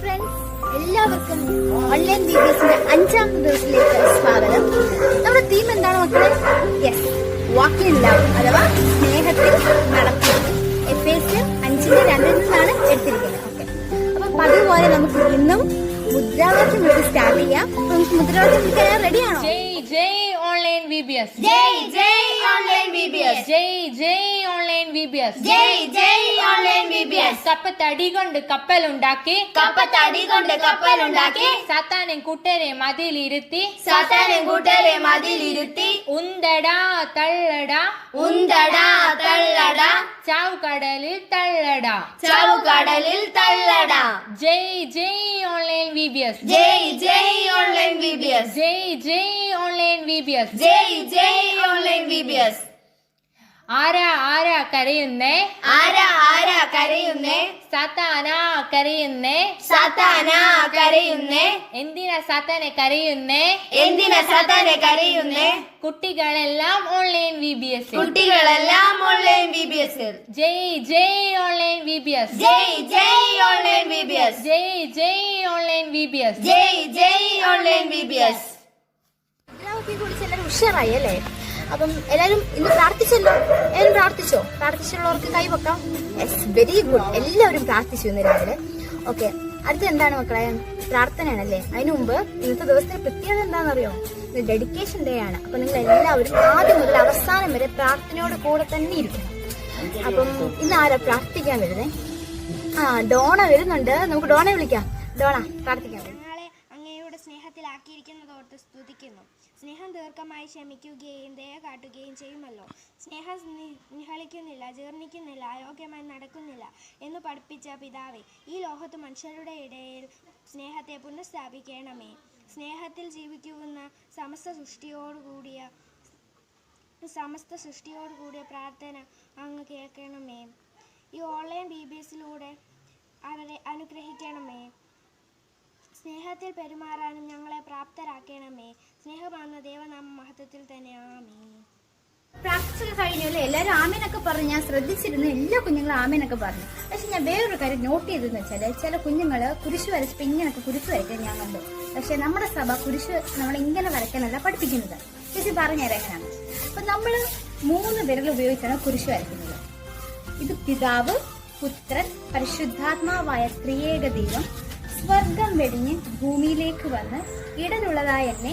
Friends, എല്ലാവർക്കും online വീഡിയോസിന്റെ 5ാമത്തെ ദിവസത്തിലേക്ക് സ്വാഗതം. നമ്മുടെ തീം എന്താണ് മക്കളെ? യെസ്, വാക്ക് ഇൻ ലവ് അഥവാ സ്നേഹത്തിൽ നടക്കുക. എഫേസ്യർ 5:2 നിന്നാണ് എടുത്തിരിക്കുന്നത്. ഓക്കെ, അപ്പൊ പതിവ് പോലെ നമുക്ക് ഇന്നും മുദ്രാവാക്യം വിട്ട് സ്റ്റാർട്ട് ചെയ്യാം. നമുക്ക് മുദ്രാവാക്യം വിളിക്കാൻ റെഡിയാണോ? ജയ് ഓൺലൈൻ വിബിഎസ്, ജയ് ഓൺലൈൻ വിബിഎസ്, ജയ് ഓൺലൈൻ വിബിഎസ്, ജയ് ഓൺലൈൻ വിബിഎസ്. കപ്പത്തടി കൊണ്ട് കപ്പലുണ്ടാക്കി, സാത്താനും കൂട്ടരെ മതിലിരുത്തി, ഉന്തടാ തള്ളടാ, ചാവുകടലിൽ തള്ളടാ. ജയ് ഓൺലൈൻ വിബിഎസ്, ജയ് ഓൺലൈൻ വിബിഎസ്. ആരാ കരയുന്നേ, സാത്താനാ കരയുന്നേ, എന്തിനാ സാത്താനെ കരയുന്നേ, കുട്ടികളെല്ലാം ഓൺലൈൻ വിബിഎസ്, ജയ് ഓൺലൈൻ വിബിഎസ്, ജയ് ഓൺലൈൻ വിബിഎസ്. കുറിച്ച് എല്ലാവരും ഉഷാറായി അല്ലേ? അപ്പം എല്ലാരും ഇന്ന് പ്രാർത്ഥിച്ചല്ലോ. എല്ലാവരും പ്രാർത്ഥിച്ചുള്ളവർക്ക് കൈവെക്കാം. Yes, very good. എല്ലാവരും പ്രാർത്ഥിച്ചു ഇന്ന് രാവിലെ. ഓക്കെ, അടുത്ത എന്താണ് മക്കളെ? പ്രാർത്ഥനയാണല്ലേ. അതിനു മുമ്പ് ഇന്നത്തെ ദിവസത്തെ പ്രത്യേകത എന്താണെന്നറിയോ? ഇത് ഡെഡിക്കേഷൻ ഡേ ആണ്. അപ്പൊ നിങ്ങൾ എല്ലാവരും ആദ്യം മുതൽ അവസാനം വരെ പ്രാർത്ഥനയോട് കൂടെ തന്നെ ഇരിക്കണം. അപ്പം ഇന്ന് ആരാ പ്രാർത്ഥിക്കാൻ വരുന്നേ? ഡോണ വരുന്നുണ്ട്. നമുക്ക് ഡോണയെ വിളിക്കാം. ഡോണ, പ്രാർത്ഥിക്കാൻ വരും. അങ്ങയുടെ സ്നേഹത്തിലാക്കിയിരിക്കുന്നതോർത്ത് സ്തുതിക്കുന്നു. സ്നേഹം ദീർഘമായി ക്ഷമിക്കുകയും ദയ കാട്ടുകയും ചെയ്യുമല്ലോ. സ്നേഹം നിഹളിക്കുന്നില്ല, ജീർണിക്കുന്നില്ല, അയോഗ്യമായി നടക്കുന്നില്ല എന്ന് പഠിപ്പിച്ച പിതാവേ, ഈ ലോകത്ത് മനുഷ്യരുടെ ഇടയിൽ സ്നേഹത്തെ പുനഃസ്ഥാപിക്കണമേ. സ്നേഹത്തിൽ ജീവിക്കുന്ന സമസ്ത സൃഷ്ടിയോടുകൂടിയ പ്രാർത്ഥന അങ്ങ് കേൾക്കണമേ. ഈ ഓൺലൈൻ BBSലൂടെ അവരെ അനുഗ്രഹിക്കണമേ. സ്നേഹത്തിൽ പെരുമാറാനും ഞങ്ങളെ പ്രാപ്തരാക്കണമേ. സ്നേഹമാകുന്ന ദൈവനാമ മഹത്വത്തിൽ തന്നെ ആമേൻ. പ്രാർത്ഥിച്ചൊക്കെ കഴിഞ്ഞല്ലേ? എല്ലാവരും ആമേനൊക്കെ പറഞ്ഞു. ഞാൻ ശ്രദ്ധിച്ചിരുന്നു, എല്ലാ കുഞ്ഞുങ്ങളും ആമേനൊക്കെ പറഞ്ഞു. പക്ഷെ ഞാൻ വേറൊരു കാര്യം നോട്ട് ചെയ്തെന്ന് വെച്ചാല്, ചില കുഞ്ഞുങ്ങള് കുരിശ് വരച്ചപ്പോ ഇങ്ങനൊക്കെ കുരിശ് വരയ്ക്കാൻ ഞാൻ കണ്ടു. പക്ഷെ നമ്മുടെ സഭ കുരിശ് നമ്മൾ ഇങ്ങനെ വരയ്ക്കാനല്ല പഠിപ്പിക്കുന്നത്. ചേച്ചി പറഞ്ഞുതരാം എങ്ങനെയാണ്. അപ്പൊ നമ്മള് 3 വിരൽ ഉപയോഗിച്ചാണ് കുരിശ് വരയ്ക്കുന്നത്. ഇത് പിതാവ്, പുത്രൻ, പരിശുദ്ധാത്മാവായ ത്രിയേക ദൈവം സ്വർഗം വെടിഞ്ഞ് ഭൂമിയിലേക്ക് വന്ന് ഇടതുള്ളതായ എന്നെ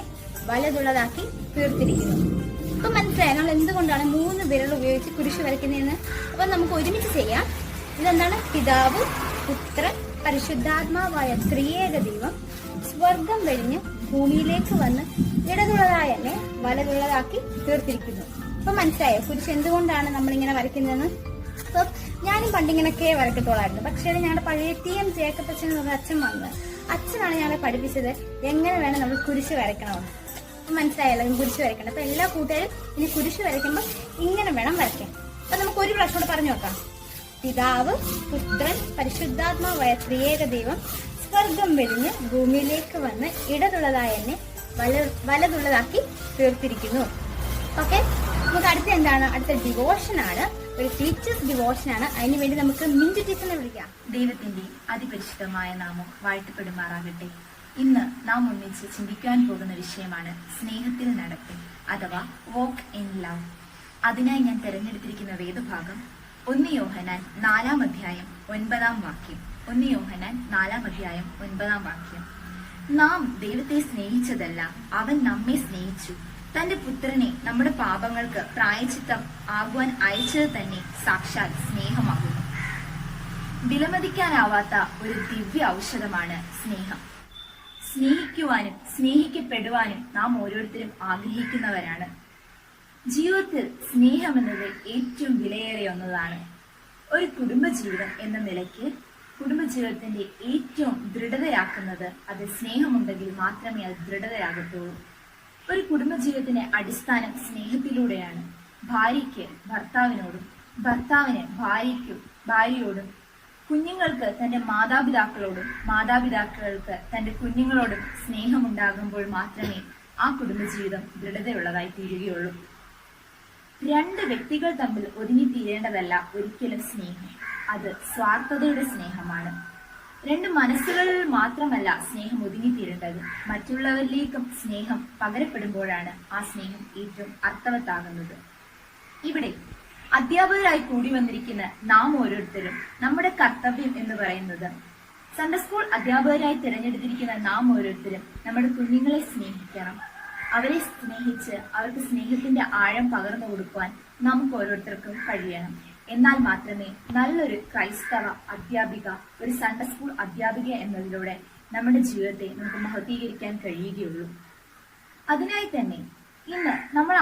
വലതുള്ളതാക്കി തീർത്തിരിക്കുന്നു. അപ്പൊ മനസ്സിലായി നമ്മൾ എന്തുകൊണ്ടാണ് 3 വിരൽ ഉപയോഗിച്ച് കുരിശ് വരയ്ക്കുന്നതെന്ന്. അപ്പൊ നമുക്ക് ഒരുമിച്ച് ചെയ്യാം. ഇതെന്താണ്? പിതാവ്, പുത്രൻ, പരിശുദ്ധാത്മാവായ ത്രിയേക ദൈവം സ്വർഗം വെടിഞ്ഞ് ഭൂമിയിലേക്ക് വന്ന് ഇടതുള്ളതായ എന്നെ വലതുള്ളതാക്കി തീർത്തിരിക്കുന്നു. അപ്പൊ മനസ്സിലായോ കുരിശ് എന്തുകൊണ്ടാണ് നമ്മളിങ്ങനെ വരയ്ക്കുന്നതെന്ന്? അപ്പൊ ഞാനും പണ്ടിങ്ങനൊക്കെ വരക്കത്തോളായിരുന്നു. പക്ഷേ ഞങ്ങളുടെ പഴയ TM ജേക്കബ് അച്ഛൻ എന്ന് പറഞ്ഞ അച്ഛൻ വന്നത്, അച്ഛനാണ് ഞങ്ങളെ പഠിപ്പിച്ചത് എങ്ങനെ വേണം നമ്മൾ കുരിശ് വരയ്ക്കണമെന്ന്. മനസ്സിലായല്ലോ കുരിശ് വരയ്ക്കണം. അപ്പൊ എല്ലാ കൂട്ടുകാരും ഇനി കുരിശ് വരയ്ക്കുമ്പോൾ ഇങ്ങനെ വേണം വരയ്ക്കാൻ. അപ്പൊ നമുക്ക് ഒരു പ്രാവശ്യം കൂടെ പറഞ്ഞു നോക്കാം. പിതാവ്, പുത്രൻ, പരിശുദ്ധാത്മാവായ ത്രിയേക ദൈവം സ്വർഗം വെടിഞ്ഞ് ഭൂമിയിലേക്ക് വന്ന് ഇടതുള്ളതായ എന്നെ വലതുള്ളതാക്കി തീർത്തിരിക്കുന്നു. ഓക്കെ, നമുക്ക് അടുത്ത എന്താണ്? അടുത്ത ഡിവോഷനാണ്. ഒരു ടീച്ചേഴ്സ് ഡിവോഷനാണ്. അതിനുവേണ്ടി നമുക്ക് മിന്റു ടീച്ചറിനെ വിളിക്കാം. ദൈവത്തിന്റെ അതിപരിശുദ്ധമായ നാമം വാഴ്ത്തപ്പെടുമാറാകട്ടെ. ഇന്ന് നാം ഒന്നിച്ച് ചിന്തിക്കാൻ പോകുന്ന വിഷയമാണ് സ്നേഹത്തിൽ നടക്കൽ അഥവാ വാക്ക് ഇൻ ലവ്. അതിനായി ഞാൻ തെരഞ്ഞെടുത്തിരിക്കുന്ന വേദഭാഗം 1 യോഹന്നാൻ 4-ാം അധ്യായം 9-ാം വാക്യം. 1 യോഹന്നാൻ 4-ാം അധ്യായം 9-ാം വാക്യം. നാം ദൈവത്തെ സ്നേഹിച്ചതല്ല, അവൻ നമ്മെ സ്നേഹിച്ചു, തന്റെ പുത്രനെ നമ്മുടെ പാപങ്ങൾക്ക് പ്രായശ്ചിത്തം ആകുവാൻ അയച്ചത് തന്നെ സാക്ഷാൽ സ്നേഹമാകുന്നു. വിലമതിക്കാനാവാത്ത ഒരു ദിവ്യ ഔഷധമാണ് സ്നേഹം. സ്നേഹിക്കുവാനും സ്നേഹിക്കപ്പെടുവാനും നാം ഓരോരുത്തരും ആഗ്രഹിക്കുന്നവരാണ്. ജീവിതത്തിൽ സ്നേഹമെന്നത് ഏറ്റവും വിലയേറിയ ഒന്നതാണ്. ഒരു കുടുംബജീവിതം എന്ന നിലയ്ക്ക് കുടുംബജീവിതത്തിന്റെ ഏറ്റവും ദൃഢതയാക്കുന്നത് അത് സ്നേഹമുണ്ടെങ്കിൽ മാത്രമേ അത് ദൃഢതയാകത്തുള്ളൂ. ഒരു കുടുംബജീവിതത്തിന്റെ അടിസ്ഥാനം സ്നേഹത്തിലൂടെയാണ്. ഭാര്യയ്ക്ക് ഭർത്താവിനോടും, ഭർത്താവിന് ഭാര്യയോടും, കുഞ്ഞുങ്ങൾക്ക് തന്റെ മാതാപിതാക്കളോടും, മാതാപിതാക്കൾക്ക് തന്റെ കുഞ്ഞുങ്ങളോടും സ്നേഹമുണ്ടാകുമ്പോൾ മാത്രമേ ആ കുടുംബജീവിതം ദൃഢതയുള്ളതായി തീരുകയുള്ളൂ. 2 വ്യക്തികൾ തമ്മിൽ ഒതുങ്ങിത്തീരേണ്ടതല്ല ഒരിക്കലും സ്നേഹം. അത് സ്വാർത്ഥതയുടെ സ്നേഹമാണ്. രണ്ട് മനസ്സുകളിൽ മാത്രമല്ല സ്നേഹം ഒതുങ്ങിത്തീരേണ്ടത്, മറ്റുള്ളവരിലേക്കും സ്നേഹം പകരപ്പെടുമ്പോഴാണ് ആ സ്നേഹം ഏറ്റവും അർത്ഥവത്താകുന്നത്. ഇവിടെ അധ്യാപകരായി കൂടി വന്നിരിക്കുന്ന നാം ഓരോരുത്തരും നമ്മുടെ കർത്തവ്യം എന്ന് പറയുന്നത്, സൺഡേ സ്കൂൾ അധ്യാപകരായി തിരഞ്ഞെടുത്തിരിക്കുന്ന നാം ഓരോരുത്തരും നമ്മുടെ കുഞ്ഞുങ്ങളെ സ്നേഹിക്കണം. അവരെ സ്നേഹിച്ച് അവർക്ക് സ്നേഹത്തിന്റെ ആഴം പകർന്നു കൊടുക്കുവാൻ നമുക്ക് ഓരോരുത്തർക്കും കഴിയണം. എന്നാൽ മാത്രമേ നല്ലൊരു ക്രൈസ്തവ അധ്യാപിക, ഒരു സൺഡേ സ്കൂൾ അധ്യാപിക എന്നതിലൂടെ നമ്മുടെ ജീവിതത്തെ നമുക്ക് മഹത്വീകരിക്കാൻ കഴിയുകയുള്ളൂ. അതിനായി തന്നെ ഇന്ന് നമ്മൾ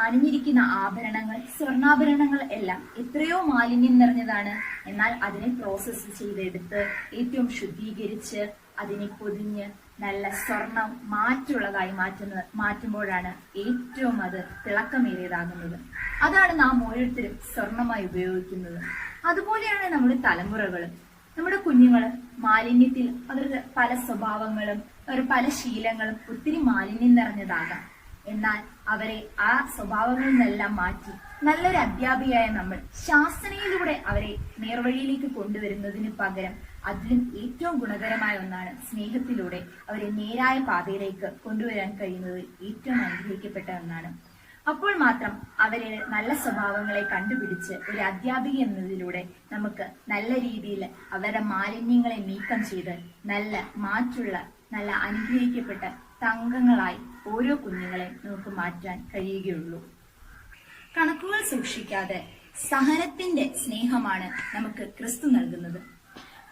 അണിഞ്ഞിരിക്കുന്ന ആഭരണങ്ങൾ, സ്വർണ്ണാഭരണങ്ങൾ എല്ലാം എത്രയോ മാലിന്യം നിറഞ്ഞതാണ്. എന്നാൽ അതിനെ പ്രോസസ്സ് ചെയ്തെടുത്ത് ഏറ്റവും ശുദ്ധീകരിച്ച് അതിനെ പൊതിഞ്ഞ് നല്ല സ്വർണം മാറ്റുള്ളതായി മാറ്റുമ്പോഴാണ് ഏറ്റവും അത് തിളക്കമേറിയതാകുന്നത്. അതാണ് നാം ഓരോരുത്തരും സ്വർണമായി ഉപയോഗിക്കുന്നത്. അതുപോലെയാണ് നമ്മുടെ തലമുറകളും. നമ്മുടെ കുഞ്ഞുങ്ങള് മാലിന്യത്തിൽ അവരുടെ പല സ്വഭാവങ്ങളും അവരുടെ പല ശീലങ്ങളും ഒത്തിരി മാലിന്യം നിറഞ്ഞതാകാം. എന്നാൽ അവരെ ആ സ്വഭാവങ്ങളിൽ നിന്നെല്ലാം മാറ്റി നല്ലൊരു അധ്യാപികയായ നമ്മൾ ശാസനയിലൂടെ അവരെ നേർവഴിയിലേക്ക് കൊണ്ടുവരുന്നതിന് പകരം അതിലും ഏറ്റവും ഗുണകരമായ ഒന്നാണ് സ്നേഹത്തിലൂടെ അവരെ നേരായ പാതയിലേക്ക് കൊണ്ടുവരാൻ കഴിയുന്നത് ഏറ്റവും അനുഗ്രഹിക്കപ്പെട്ട ഒന്നാണ്. അപ്പോൾ മാത്രം അവരെ നല്ല സ്വഭാവങ്ങളെ കണ്ടുപിടിച്ച് ഒരു അധ്യാപിക എന്നതിലൂടെ നമുക്ക് നല്ല രീതിയിൽ അവരുടെ മാലിന്യങ്ങളെ നീക്കം ചെയ്ത് നല്ല മാറ്റുള്ള നല്ല അനുഗ്രഹിക്കപ്പെട്ട തങ്കങ്ങളായി ഓരോ കുഞ്ഞുങ്ങളെ നമുക്ക് മാറ്റാൻ കഴിയുകയുള്ളൂ. കണക്കുകൾ സൂക്ഷിക്കാതെ സഹനത്തിന്റെ സ്നേഹമാണ് നമുക്ക് ക്രിസ്തു നൽകുന്നത്.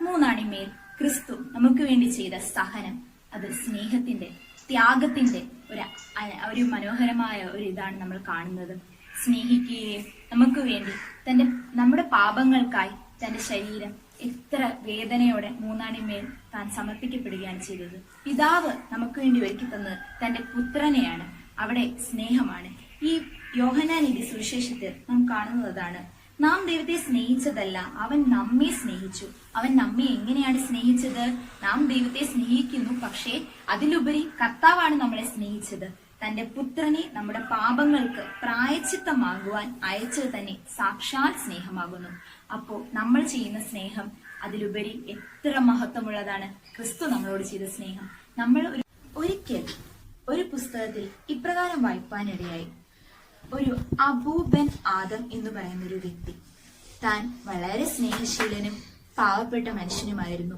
മൂന്നാണിമേൽ ക്രിസ്തു നമുക്ക് വേണ്ടി ചെയ്ത സഹനം, അത് സ്നേഹത്തിന്റെ, ത്യാഗത്തിന്റെ ഒരു മനോഹരമായ ഒരു ഇതാണ് നമ്മൾ കാണുന്നത്. സ്നേഹിക്കുകയും നമുക്ക് വേണ്ടി നമ്മുടെ പാപങ്ങൾക്കായി തന്റെ ശരീരം എത്ര വേദനയോടെ മൂന്നാണിമേൽ താൻ സമർപ്പിക്കപ്പെടുകയാണ് ചെയ്തത്. പിതാവ് നമുക്ക് വേണ്ടി ഒരുക്കി തന്നത് തന്റെ പുത്രനെയാണ്. അവിടെ സ്നേഹമാണ്. ഈ യോഹന്നാന്റെ സുവിശേഷത്തിൽ നാം കാണുന്നതാണ്, നാം ദൈവത്തെ സ്നേഹിച്ചതല്ല, അവൻ നമ്മെ സ്നേഹിച്ചു. അവൻ നമ്മെ എങ്ങനെയാണ് സ്നേഹിച്ചത്? നാം ദൈവത്തെ സ്നേഹിക്കുന്നു, പക്ഷേ അതിലുപരി കർത്താവാണ് നമ്മളെ സ്നേഹിച്ചത്. തന്റെ പുത്രനെ നമ്മുടെ പാപങ്ങൾക്ക് പ്രായശ്ചിത്തമാകുവാൻ അയച്ചത് തന്നെ സാക്ഷാൽ സ്നേഹമാകുന്നു. അപ്പോൾ നമ്മൾ ചെയ്യുന്ന സ്നേഹം അതിലുപരി എത്ര മഹത്വമുള്ളതാണ്. ക്രിസ്തു നമ്മളോട് ചെയ്ത സ്നേഹം. നമ്മൾ ഒരിക്കൽ ഒരു പുസ്തകത്തിൽ ഇപ്രകാരം വായിപ്പാനിടയായി, ഒരു അബൂബൻ ആദം എന്ന് പറയുന്ന ഒരു വ്യക്തി, താൻ വളരെ സ്നേഹശീലനും പാവപ്പെട്ട മനുഷ്യനുമായിരുന്നു.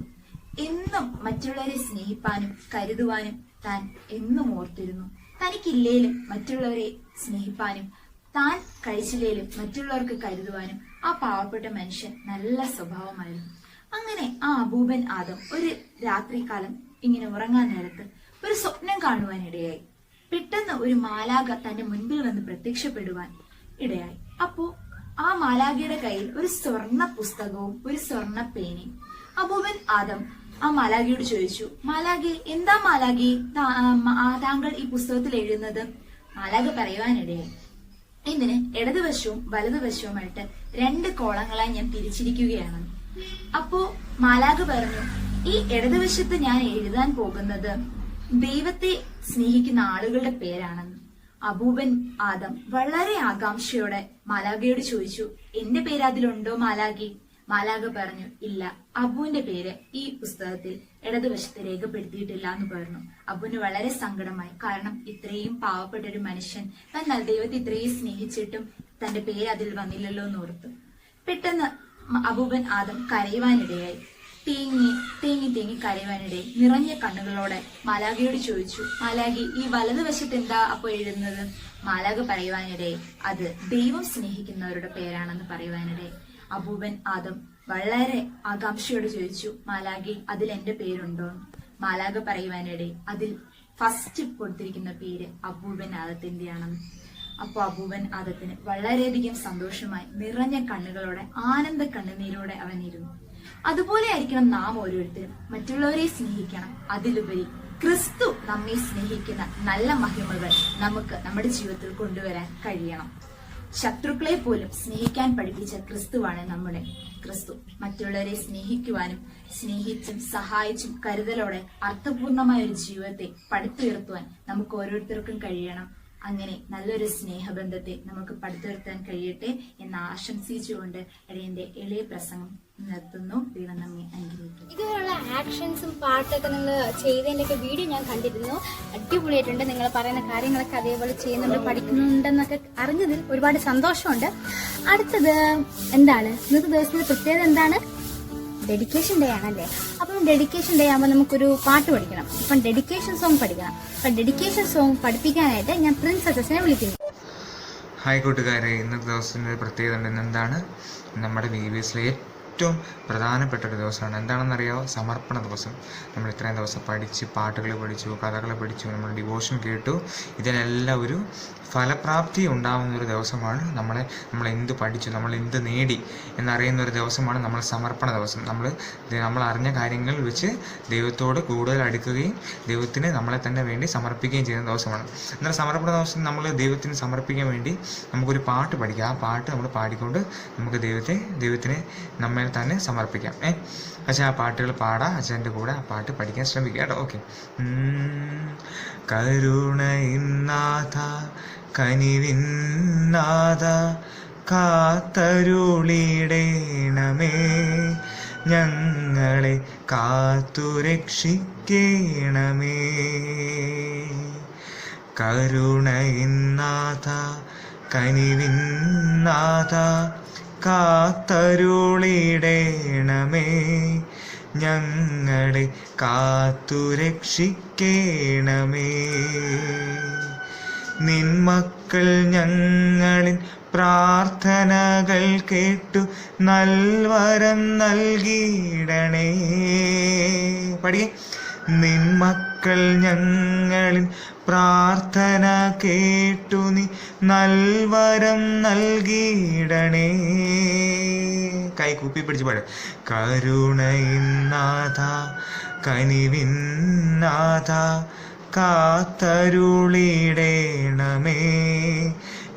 എന്നും മറ്റുള്ളവരെ സ്നേഹിപ്പാനും കരുതുവാനും താൻ എന്നും ഓർത്തിരുന്നു. തനിക്കില്ലേലും മറ്റുള്ളവരെ സ്നേഹിപ്പാനും താൻ കഴിച്ചില്ലേലും മറ്റുള്ളവർക്ക് കരുതുവാനും ആ പാവപ്പെട്ട മനുഷ്യൻ നല്ല സ്വഭാവമായിരുന്നു. അങ്ങനെ ആ അബൂബൻ ആദം ഒരു രാത്രികാലം ഇങ്ങനെ ഉറങ്ങാൻ നേരത്ത് ഒരു സ്വപ്നം കാണുവാനിടയായി. പെട്ടെന്ന് ഒരു മാലാഖ തന്റെ മുൻപിൽ വന്ന് പ്രത്യക്ഷപ്പെടുവാൻ ഇടയായി. അപ്പോ ആ മാലാഖയുടെ കയ്യിൽ ഒരു സ്വർണ്ണ പുസ്തകവും ഒരു സ്വർണ്ണ പേനയും. അബൂബൻ ആദം ആ മാലാഖയോട് ചോദിച്ചു, മാലാഖെ, എന്താ മാലാഖെ താങ്കൾ ഈ പുസ്തകത്തിൽ എഴുതുന്നത്? മാലാഖ പറയുവാനിടയായി, ഇതിന് ഇടതുവശവും വലതുവശവുമായിട്ട് 2 കോളങ്ങളായി ഞാൻ തിരിച്ചിരിക്കുകയാണ്. അപ്പോ മാലാഖ പറഞ്ഞു, ഈ ഇടതുവശത്ത് ഞാൻ എഴുതാൻ പോകുന്നത് ദൈവത്തെ സ്നേഹിക്കുന്ന ആളുകളുടെ പേരാണെന്ന്. അബൂബൻ ആദം വളരെ ആകാംക്ഷയോടെ മാലാഖയോട് ചോദിച്ചു, എന്റെ പേര് അതിലുണ്ടോ മാലാഖി? മാലാഖ പറഞ്ഞു, ഇല്ല, അബുവിന്റെ പേര് ഈ പുസ്തകത്തിൽ ഇടതുവശത്ത് രേഖപ്പെടുത്തിയിട്ടില്ല എന്ന് പറഞ്ഞു. അബുവിന് വളരെ സങ്കടമായി. കാരണം ഇത്രയും പാവപ്പെട്ട ഒരു മനുഷ്യൻ താൻ ദൈവത്തെ ഇത്രയും സ്നേഹിച്ചിട്ടും തന്റെ പേര് അതിൽ വന്നില്ലല്ലോ എന്ന് ഓർത്തു. പെട്ടെന്ന് അബൂബൻ ആദം കരയുവാനിടയായി. തേങ്ങി കരയുവാനിടയായി. നിറഞ്ഞ കണ്ണുകളോടെ മാലാഖയോട് ചോദിച്ചു, മാലാഖി, ഈ വലതുവശത്ത് എന്താ അപ്പൊ എഴുതുന്നത്? മാലാഖ പറയുവാനിടയായി, അത് ദൈവം സ്നേഹിക്കുന്നവരുടെ പേരാണെന്ന് പറയുവാനിടയായി. അബൂബൻ ആദം വളരെ ആകാംക്ഷയോട് ചോദിച്ചു, മാലാഖി, അതിൽ എന്റെ പേരുണ്ടോ? മാലാഖ പറയുവാനിടയിൽ അതിൽ ഫസ്റ്റ് കൊടുത്തിരിക്കുന്ന പേര് അബൂബൻ ആദത്തിന്റെയാണെന്ന്. അപ്പൊ അബൂബൻ ആദത്തിന് വളരെയധികം സന്തോഷമായി. നിറഞ്ഞ കണ്ണുകളോടെ ആനന്ദ കണ്ണുനീരോടെ അവൻ ഇരുന്നു. അതുപോലെ ആയിരിക്കണം നാം ഓരോരുത്തരും. മറ്റുള്ളവരെ സ്നേഹിക്കണം. അതിലുപരി ക്രിസ്തു നമ്മെ സ്നേഹിക്കുന്ന നല്ല മഹിമകൾ നമുക്ക് നമ്മുടെ ജീവിതത്തിൽ കൊണ്ടുവരാൻ കഴിയണം. ശത്രുക്കളെ പോലും സ്നേഹിക്കാൻ പഠിപ്പിച്ച ക്രിസ്തുവാണ് നമ്മുടെ ക്രിസ്തു. മറ്റുള്ളവരെ സ്നേഹിക്കുവാനും സ്നേഹിച്ചും സഹായിച്ചും കരുതലോടെ അർത്ഥപൂർണമായ ഒരു ജീവിതത്തെ പടുത്തുയർത്തുവാൻ നമുക്ക് ഓരോരുത്തർക്കും കഴിയണം. അങ്ങനെ നല്ലൊരു സ്നേഹബന്ധത്തെ നമുക്ക് പടുത്തുയർത്താൻ കഴിയട്ടെ എന്ന് ആശംസിച്ചുകൊണ്ട് എന്റെ എളിയ പ്രസംഗം നിർത്തുന്നു. ദൈവം നമ്മെ അനുഗ്രഹിക്കും. ഇതുപോലുള്ള ആക്ഷൻസും പാട്ടൊക്കെ നിങ്ങൾ ചെയ്തതിൻ്റെയൊക്കെ വീഡിയോ ഞാൻ കണ്ടിരുന്നു. അടിപൊളിയായിട്ടുണ്ട്. നിങ്ങൾ പറയുന്ന കാര്യങ്ങളൊക്കെ അതേപോലെ ചെയ്യുന്നുണ്ട്, പഠിക്കുന്നുണ്ടെന്നൊക്കെ അറിഞ്ഞതിൽ ഒരുപാട് സന്തോഷമുണ്ട്. അടുത്തത് എന്താണ്, ഇന്നത്തെ ദിവസത്തിന്റെ പ്രത്യേകത എന്താണ്? ഡെഡിക്കേഷൻ ഡേ ആണല്ലേ. അപ്പം ഡെഡിക്കേഷൻ ഡേ ആകുമ്പോൾ നമുക്കൊരു പാട്ട് പഠിക്കണം. അപ്പം ഡെഡിക്കേഷൻ സോങ് പഠിക്കണം. അപ്പം ഡെഡിക്കേഷൻ സോങ് പഠിപ്പിക്കാനായിട്ട് ഞാൻ പ്രിൻസ് അച്ചസിനെ വിളിക്കുന്നു. ഹായ് കൂട്ടുകാരെ, ഇന്നത്തെ ദിവസത്തിൻ്റെ പ്രത്യേകത എന്താണ്? നമ്മുടെ VBSലെ ഏറ്റവും പ്രധാനപ്പെട്ട ഒരു ദിവസമാണ്. എന്താണെന്നറിയാമോ? സമർപ്പണ ദിവസം. നമ്മൾ ഇത്രയും ദിവസം പഠിച്ച്, പാട്ടുകൾ പഠിച്ചു, കഥകൾ പഠിച്ചു, നമ്മൾ ഡിവോഷൻ കേട്ടു. ഇതിനെല്ലാം ഒരു ഫലപ്രാപ്തി ഉണ്ടാകുന്നൊരു ദിവസമാണ്. നമ്മൾ എന്ത് പഠിച്ചു, നമ്മൾ എന്ത് നേടി എന്നറിയുന്ന ഒരു ദിവസമാണ് നമ്മൾ സമർപ്പണ ദിവസം. നമ്മൾ അറിഞ്ഞ കാര്യങ്ങൾ വെച്ച് ദൈവത്തോട് കൂടുതൽ അടുക്കുകയും ദൈവത്തിന് നമ്മളെ തന്നെ വേണ്ടി സമർപ്പിക്കുകയും ചെയ്യുന്ന ദിവസമാണ്. എന്നാൽ സമർപ്പണ ദിവസം നമ്മൾ ദൈവത്തിന് സമർപ്പിക്കാൻ വേണ്ടി നമുക്കൊരു പാട്ട് പഠിക്കാം. ആ പാട്ട് നമ്മൾ പാടിക്കൊണ്ട് നമുക്ക് ദൈവത്തിന് നമ്മെ തന്നെ സമർപ്പിക്കാം. അച്ഛൻ ആ പാട്ടുകൾ പാടാം. അച്ഛൻ്റെ കൂടെ ആ പാട്ട് പഠിക്കാൻ ശ്രമിക്കുക കേട്ടോ. ഓക്കെ. കരുണയിന്നാഥ കനിവിന്നാഥ കാത്തരുളിടേണമേ, ഞങ്ങളെ കാത്തുരക്ഷിക്കേണമേ. കരുണയിന്നാഥ കനിവിന്നാഥ കാത്തരുളിടേണമേ, ഞങ്ങളെ കാത്തുരക്ഷിക്കേണമേ. നിൻമക്കൾ ഞങ്ങളിൽ പ്രാർത്ഥനകൾ കേട്ടു നൽവരം നൽകിയിടണേ. പഠിക്കേ. നിൻമക്കൾ ഞങ്ങളിൽ പ്രാർത്ഥന കേട്ടു നീ നൽവരം നൽകിയിടണേ. കൈ കൂപ്പി പിടിച്ച് പാട്. കരുണയിന്നാഥ കനിവിന്നാഥ കാത്തരുളിടേണമേ,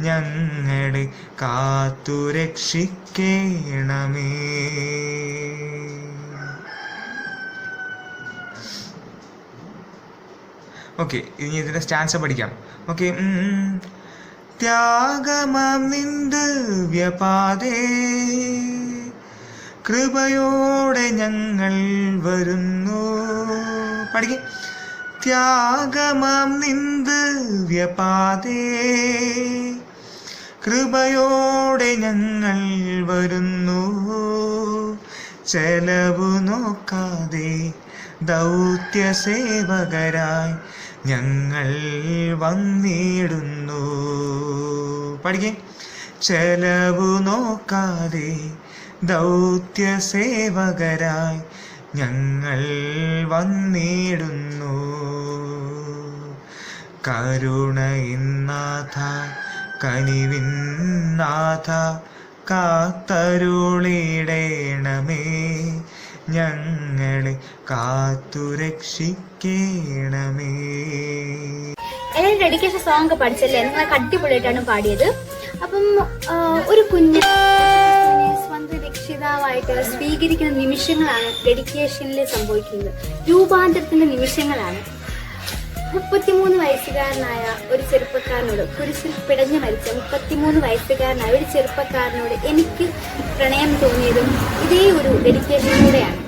ഞങ്ങളെ കാത്തുരക്ഷിക്കേണമേ. ഓക്കെ, ഇനി ഇതിൻ്റെ സ്റ്റാൻസ പഠിക്കാം. ഓക്കെ. ത്യാഗമാം നിൻ ദിവ്യപാദേ, കൃപയോടെ ഞങ്ങൾ വരുന്നു. പഠിക്കേ. ത്യാഗമാം നിൻ ദിവ്യപാദേ, കൃപയോടെ ഞങ്ങൾ വരുന്നു. ചെലവു നോക്കാതെ ദൗത്യസേവകരായി ഞങ്ങൾ വന്നിടുന്നു. പഠിക്കേ. ചെലവു നോക്കാതെ ദൗത്യസേവകരായി ഞങ്ങൾ വന്നിടുന്നു. കരുണയിന്നാഥ കനിവിന്നാഥ കാത്തരുളിടേണമേ, ഞങ്ങളെ കാത്തുരക്ഷിക്കേണമേ. എല്ലാവരും ഡെഡിക്കേഷൻ സോങ് ഒക്കെ പഠിച്ചല്ലേ? നിങ്ങൾ അടിപൊളിയായിട്ടാണ് പാടിയത്. അപ്പം ഒരു കുഞ്ഞ് സ്വന്തം രക്ഷിതാവായിട്ട് സ്വീകരിക്കുന്ന നിമിഷങ്ങളാണ് ഡെഡിക്കേഷനിൽ സംഭവിക്കുന്നത്. രൂപാന്തരത്തിന്റെ നിമിഷങ്ങളാണ്. 33 വയസ്സുകാരനായ ഒരു ചെറുപ്പക്കാരനോട്, കുരിശിൽ പിടഞ്ഞു മരിച്ച 33 വയസ്സുകാരനായ ഒരു ചെറുപ്പക്കാരനോട് എനിക്ക് പ്രണയം തോന്നിയതും ഇതേ ഒരു ഡെഡിക്കേഷനിലൂടെയാണ്.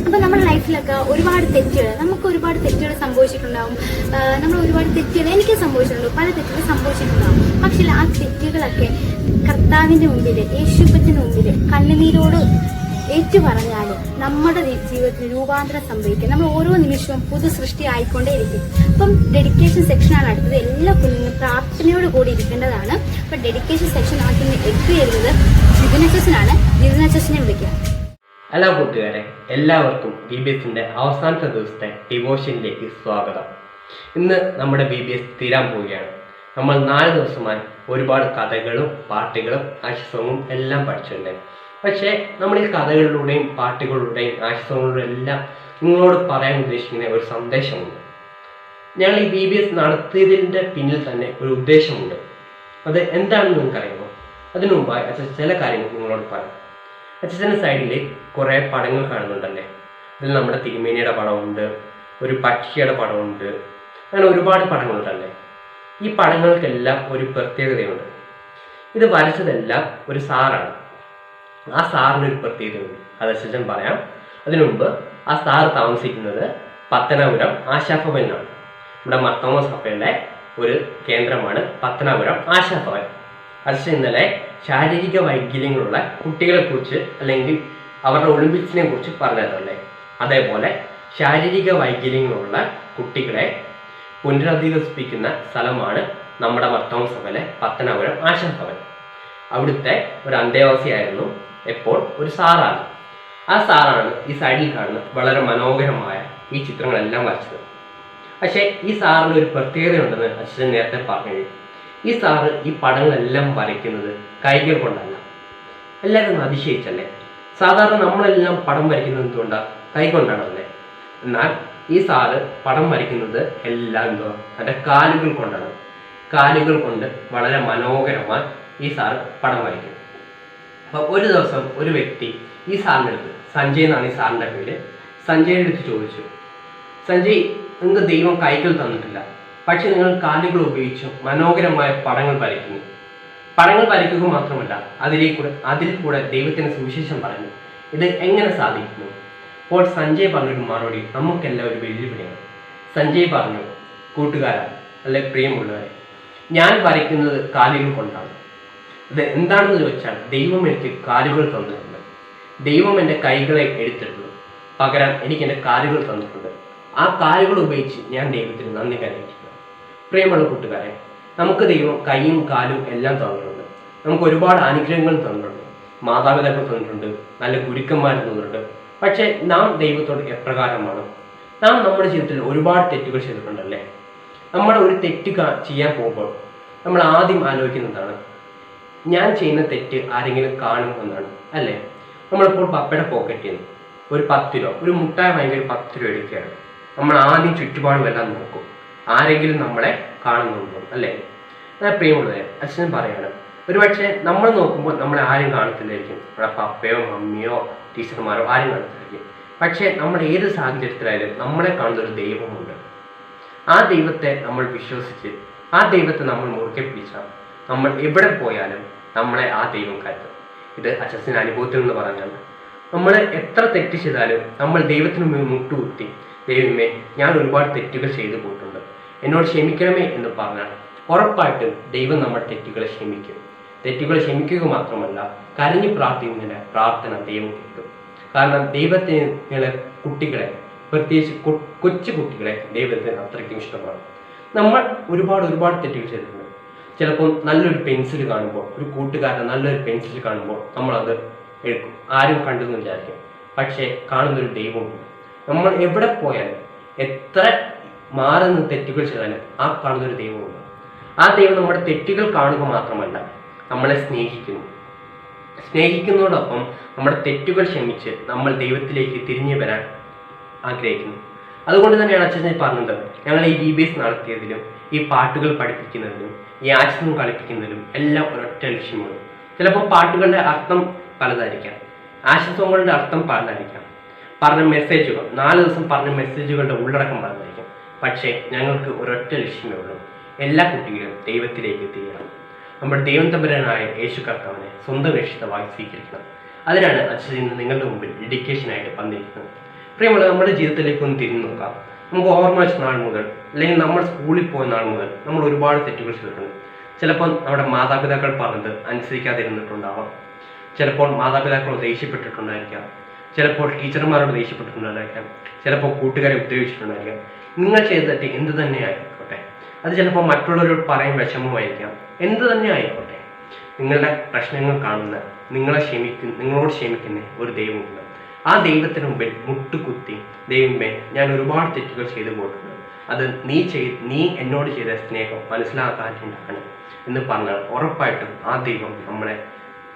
അപ്പൊ നമ്മുടെ ലൈഫിലൊക്കെ ഒരുപാട് തെറ്റുകൾ, നമുക്ക് ഒരുപാട് തെറ്റുകൾ സംഭവിച്ചിട്ടുണ്ടാവും. നമ്മൾ ഒരുപാട് തെറ്റുകൾ എനിക്ക് സംഭവിച്ചിട്ടുണ്ട്, പല തെറ്റുകൾ സംഭവിച്ചിട്ടുണ്ടാവും. പക്ഷെ ആ തെറ്റുകളൊക്കെ കർത്താവിന്റെ മുമ്പിൽ, യേശുപ്പത്തിന് മുമ്പിൽ കണ്ണുനീരോട് ഏറ്റുപറഞ്ഞാലും നമ്മുടെ ജീവിതത്തിൽ രൂപാന്തരം സംഭവിക്കും. നമ്മൾ ഓരോ നിമിഷവും പുതു സൃഷ്ടി ആയിക്കൊണ്ടേയിരിക്കും. അപ്പം ഡെഡിക്കേഷൻ സെക്ഷനാണ് അടുത്തത്. എല്ലാ കുഞ്ഞുങ്ങളും പ്രാർത്ഥനയോട് കൂടി ഇരിക്കേണ്ടതാണ്. അപ്പൊ ഡെഡിക്കേഷൻ സെക്ഷൻ നമുക്കിന്ന് എഗ്രി ചെയ്യുന്നത് ജിതിനച്ചനാണ്. ജിതിനച്ചനെ വിളിക്കാം. ഹലോ കൂട്ടുകാരെ, എല്ലാവർക്കും VBSന്റെ അവസാനത്തെ ദിവസത്തെ ഡിവോഷനിലേക്ക് സ്വാഗതം. ഇന്ന് നമ്മുടെ VBS തീരാൻ പോവുകയാണ്. നമ്മൾ 4 ദിവസമായി ഒരുപാട് കഥകളും പാട്ടുകളും ആശീർവാദവും എല്ലാം പഠിച്ചിട്ടുണ്ട്. പക്ഷേ നമ്മൾ ഈ കഥകളിലൂടെയും പാട്ടുകളിലൂടെയും ആശീർവാദങ്ങളിലൂടെയും എല്ലാം നിങ്ങളോട് പറയാൻ ഉദ്ദേശിക്കുന്ന ഒരു സന്ദേശമുണ്ട്. ഞങ്ങൾ ഈ VBS നടത്തിയതിൻ്റെ പിന്നിൽ തന്നെ ഒരു ഉദ്ദേശമുണ്ട്. അത് എന്താണെന്ന് നിങ്ങൾക്കറിയുമോ? അതിനു മുമ്പായി അച്ഛൻ ചില കാര്യങ്ങൾ നിങ്ങളോട് പറയാം. അച്ഛൻ്റെ സൈഡിൽ കുറേ പടങ്ങൾ കാണുന്നുണ്ടല്ലേ? ഇതിൽ നമ്മുടെ തിരുമേനിയുടെ പടമുണ്ട്, ഒരു പക്ഷിയുടെ പടമുണ്ട്, അങ്ങനെ ഒരുപാട് പടങ്ങളുണ്ടല്ലേ? ഈ പടങ്ങൾക്കെല്ലാം ഒരു പ്രത്യേകതയുണ്ട്. ഇത് വരച്ചതെല്ലാം ഒരു സാറാണ്. ആ സാറിനൊരു പ്രത്യേകതയുണ്ട്. അത് അച്ഛൻ പറയാം. അതിനു മുമ്പ് ആ സാറ് താമസിക്കുന്നത് പത്തനാപുരം ആശാഭവനിലാണ്. നമ്മുടെ മർത്തോമ സഭയുടെ ഒരു കേന്ദ്രമാണ് പത്തനാപുരം ആശാഭവൻ. അച്ഛൻ ഇന്നലെ ശാരീരിക വൈകല്യങ്ങളുള്ള കുട്ടികളെ കുറിച്ച് അല്ലെങ്കിൽ അവരുടെ ഒളിമ്പിക്സിനെ കുറിച്ച് പറഞ്ഞതല്ലേ, അതേപോലെ ശാരീരിക വൈകല്യങ്ങളുള്ള കുട്ടികളെ പുനരധിവസിപ്പിക്കുന്ന സ്ഥലമാണ് നമ്മുടെ മർത്തോമ സഭയിലെ പത്തനാപുരം ആശാഭവൻ. അവിടുത്തെ ഒരു അന്തേവാസിയായിരുന്നു എപ്പോൾ ഒരു സാറാണ്. ആ സാറാണ് ഈ സൈഡിൽ കാണുന്ന വളരെ മനോഹരമായ ഈ ചിത്രങ്ങളെല്ലാം വരച്ചത്. പക്ഷേ ഈ സാറിന് ഒരു പ്രത്യേകതയുണ്ടെന്ന് അച്ഛൻ നേരത്തെ പറഞ്ഞു. ഈ സാറ് ഈ പടങ്ങളെല്ലാം വരയ്ക്കുന്നത് കൈകൾ കൊണ്ടല്ല. എല്ലാവരും അതിശയിച്ചല്ലേ? സാധാരണ നമ്മളെല്ലാം പടം വരയ്ക്കുന്നത് എന്തുകൊണ്ടാണ്? കൈ കൊണ്ടാണല്ലേ. എന്നാൽ ഈ സാറ് പടം വരയ്ക്കുന്നത് എല്ലാം എൻ്റെ കാലുകൾ കൊണ്ടാണ്. കാലുകൾ കൊണ്ട് വളരെ മനോഹരമായി ഈ സാറ് പടം വരയ്ക്കും. അപ്പോൾ ഒരു ദിവസം ഒരു വ്യക്തി ഈ സാറിൻ്റെ അടുത്ത്, സഞ്ജയ് എന്നാണ് ഈ സാറിൻ്റെ പേര്, സഞ്ജയുടെ അടുത്ത് ചോദിച്ചു, സഞ്ജയ്, നിങ്ങൾക്ക് ദൈവം കൈകൾ തന്നിട്ടില്ല, പക്ഷെ നിങ്ങൾ കാലുകൾ ഉപയോഗിച്ച് മനോഹരമായ പടങ്ങൾ വരയ്ക്കുന്നു. പടങ്ങൾ വരയ്ക്കുക മാത്രമല്ല, അതിൽ കൂടെ ദൈവത്തിന് സുവിശേഷം പറഞ്ഞു. ഇത് എങ്ങനെ സാധിക്കുന്നു? അപ്പോൾ സഞ്ജയ് പറഞ്ഞൊരു മറുപടി നമുക്കെല്ലാം ഒരു വെല്ലുവിളിയാണ്. സഞ്ജയ് പറഞ്ഞു, കൂട്ടുകാരാ അല്ലെ പ്രിയമുള്ളവരെ, ഞാൻ വരയ്ക്കുന്നത് കാലുകൾ കൊണ്ടാണ്. ഇത് എന്താണെന്ന് ചോദിച്ചാൽ, ദൈവം എനിക്ക് കാലുകൾ തന്നിട്ടുണ്ട്. ദൈവം എൻ്റെ കൈകളെ എടുത്തിട്ടുണ്ട്, പകരം എനിക്ക് എൻ്റെ കാലുകൾ തന്നിട്ടുണ്ട്. ആ കാലുകൾ ഉപയോഗിച്ച് ഞാൻ ദൈവത്തിന് നന്ദി കരയിക്കുന്നു. പ്രിയമുള്ള കൂട്ടുകാരെ, നമുക്ക് ദൈവം കൈയും കാലും എല്ലാം തന്നിട്ടുണ്ട്. നമുക്ക് ഒരുപാട് അനുഗ്രഹങ്ങൾ തന്നിട്ടുണ്ട്. മാതാപിതാക്കൾ തന്നിട്ടുണ്ട്, നല്ല ഗുരുക്കന്മാർ തന്നിട്ടുണ്ട്. പക്ഷെ നാം ദൈവത്തോട് എപ്രകാരമാണ്? നാം നമ്മുടെ ജീവിതത്തിൽ ഒരുപാട് തെറ്റുകൾ ചെയ്തിട്ടുണ്ടല്ലേ. നമ്മൾ ഒരു തെറ്റ് ചെയ്യാൻ പോകുമ്പോൾ നമ്മൾ ആദ്യം ആലോചിക്കുന്നതാണ്, ഞാൻ ചെയ്യുന്ന തെറ്റ് ആരെങ്കിലും കാണുമെന്നാണ് അല്ലേ. നമ്മളിപ്പോൾ പപ്പയുടെ പോക്കറ്റിൽ നിന്ന് ഒരു 10 രൂപ, ഒരു മുട്ടായി ഭയങ്കര 10 രൂപ എടുക്കുകയാണ്. നമ്മൾ ആദ്യം ചുറ്റുപാടും എല്ലാം നോക്കും, ആരെങ്കിലും നമ്മളെ കാണുന്നുണ്ടോ അല്ലേ. പ്രിയമുള്ളവരെ, അച്ഛൻ പറയാണ്, ഒരുപക്ഷെ നമ്മൾ നോക്കുമ്പോൾ നമ്മളെ ആരും കാണത്തില്ലായിരിക്കും. നമ്മുടെ പപ്പയോ മമ്മിയോ ടീച്ചർമാരോ ആരും കാണത്തില്ലായിരിക്കും. പക്ഷേ നമ്മൾ ഏത് സാഹചര്യത്തിലായാലും നമ്മളെ കാണുന്നൊരു ദൈവമുണ്ട്. ആ ദൈവത്തെ നമ്മൾ വിശ്വസിച്ച് ആ ദൈവത്തെ നമ്മൾ മുറുകെ പിടിച്ചാൽ നമ്മൾ എവിടെ പോയാലും നമ്മളെ ആ ദൈവം കരുതും. ഇത് അച്ഛൻ്റെ അനുഭവത്തിൽ നിന്ന് പറഞ്ഞാണ്. നമ്മൾ എത്ര തെറ്റ് ചെയ്താലും നമ്മൾ ദൈവത്തിന് മുന്നിൽ മുട്ടുകുത്തി, ദൈവമേ, ഞാൻ ഒരുപാട് തെറ്റുകൾ ചെയ്തു പോയിട്ടുണ്ട്, എന്നോട് ക്ഷമിക്കണമേ എന്ന് പറഞ്ഞാൽ ഉറപ്പായിട്ടും ദൈവം നമ്മുടെ തെറ്റുകളെ ക്ഷമിക്കും. തെറ്റുകളെ ക്ഷമിക്കുക മാത്രമല്ല, കരഞ്ഞു പ്രാർത്ഥിക്കുന്നതിൻ്റെ പ്രാർത്ഥന ദൈവം കേൾക്കും. കാരണം ദൈവത്തിന് കുട്ടികളെ, പ്രത്യേകിച്ച് കൊച്ചു കുട്ടികളെ ദൈവത്തിന് അത്രയ്ക്കും ഇഷ്ടമാണ്. നമ്മൾ ഒരുപാട് തെറ്റുകൾ ചെയ്തിട്ടുണ്ട്. ചിലപ്പോൾ നല്ലൊരു പെൻസിൽ കാണുമ്പോൾ, ഒരു കൂട്ടുകാരൻ നല്ലൊരു പെൻസിൽ കാണുമ്പോൾ നമ്മളത് എടുക്കും, ആരും കണ്ടെന്ന് വിചാരിക്കും. പക്ഷേ കാണുന്നൊരു ദൈവമുണ്ട്. നമ്മൾ എവിടെ പോയാലും എത്ര മാറുന്ന തെറ്റുകൾ ചെയ്താലും ആ കാണുന്നൊരു ദൈവമുണ്ട്. ആ ദൈവം നമ്മുടെ തെറ്റുകൾ കാണുക മാത്രമല്ല, നമ്മളെ സ്നേഹിക്കുന്നതോടൊപ്പം നമ്മുടെ തെറ്റുകൾ ക്ഷമിച്ച് നമ്മൾ ദൈവത്തിലേക്ക് തിരിഞ്ഞു വരാൻ ആഗ്രഹിക്കുന്നു. അതുകൊണ്ട് തന്നെയാണ് അച്ഛൻ പറഞ്ഞത്, ഞങ്ങൾ ഈ VBS നടത്തിയതിലും ഈ പാട്ടുകൾ പഠിപ്പിക്കുന്നതിലും ഈ ആശയം കളിപ്പിക്കുന്നതിലും എല്ലാം ഒരൊറ്റ ലക്ഷ്യമാണ്. ചിലപ്പോൾ പാട്ടുകളുടെ അർത്ഥം പലതായിരിക്കാം, ആശംസകളുടെ അർത്ഥം പലതായിരിക്കാം, പറഞ്ഞ മെസ്സേജുകൾ 4 ദിവസം പറഞ്ഞ മെസ്സേജുകളുടെ ഉള്ളടക്കം പലതായിരിക്കും. പക്ഷേ ഞങ്ങൾക്ക് ഒരൊറ്റ ലക്ഷ്യമേ ഉള്ളൂ, എല്ലാ കുട്ടികളും ദൈവത്തിലേക്ക് തിരിയണം. നമ്മുടെ ദൈവം തമ്പുരാനായ യേശു കർത്താവിനെ സ്വന്തം രക്ഷിതാവായി സ്വീകരിക്കണം. അതിനാണ് അച്ഛൻ ഇന്ന് നിങ്ങളുടെ മുമ്പിൽ ഡെഡിക്കേഷനായിട്ട് വന്നിരിക്കുന്നത്. പ്രിയമുള്ള, നമ്മുടെ ജീവിതത്തിലേക്ക് ഒന്ന് തിരിഞ്ഞു നോക്കാം. നമുക്ക് ഓർമ്മ വെച്ച നാൾ മുതൽ, അല്ലെങ്കിൽ നമ്മൾ സ്കൂളിൽ പോയ നാൾ മുതൽ നമ്മൾ ഒരുപാട് തെറ്റുകൾ ചെയ്തിട്ടുണ്ട്. ചിലപ്പോൾ നമ്മുടെ മാതാപിതാക്കൾ പറഞ്ഞത് അനുസരിക്കാതിരുന്നിട്ടുണ്ടാവാം, ചിലപ്പോൾ മാതാപിതാക്കൾ ദേഷ്യപ്പെട്ടിട്ടുണ്ടായിരിക്കാം, ചിലപ്പോൾ ടീച്ചർമാരോട് ദേഷ്യപ്പെട്ടിട്ടുണ്ടായിരിക്കാം, ചിലപ്പോൾ കൂട്ടുകാരെ ഉപദ്രവിച്ചിട്ടുണ്ടായിരിക്കാം. നിങ്ങൾ ചെയ്ത തെറ്റ് എന്ത് തന്നെ ആയിക്കോട്ടെ, അത് ചിലപ്പോൾ മറ്റുള്ളവരോട് പറയാൻ വിഷമമായിരിക്കാം, എന്ത് തന്നെ ആയിക്കോട്ടെ, നിങ്ങളുടെ പ്രശ്നങ്ങൾ കാണുന്ന, നിങ്ങളോട് ക്ഷമിക്കുന്ന ഒരു ദൈവമുണ്ട്. ആ ദൈവത്തിന് മുമ്പിൽ മുട്ടുകുത്തി, ദൈവമേ, ഞാൻ ഒരുപാട് തെറ്റുകൾ ചെയ്തു പോയിട്ടുണ്ട്, അത് നീ എന്നോട് ചെയ്ത സ്നേഹം മനസ്സിലാക്കാനാണ് എന്ന് പറഞ്ഞാൽ ഉറപ്പായിട്ടും ആ ദൈവം നമ്മളെ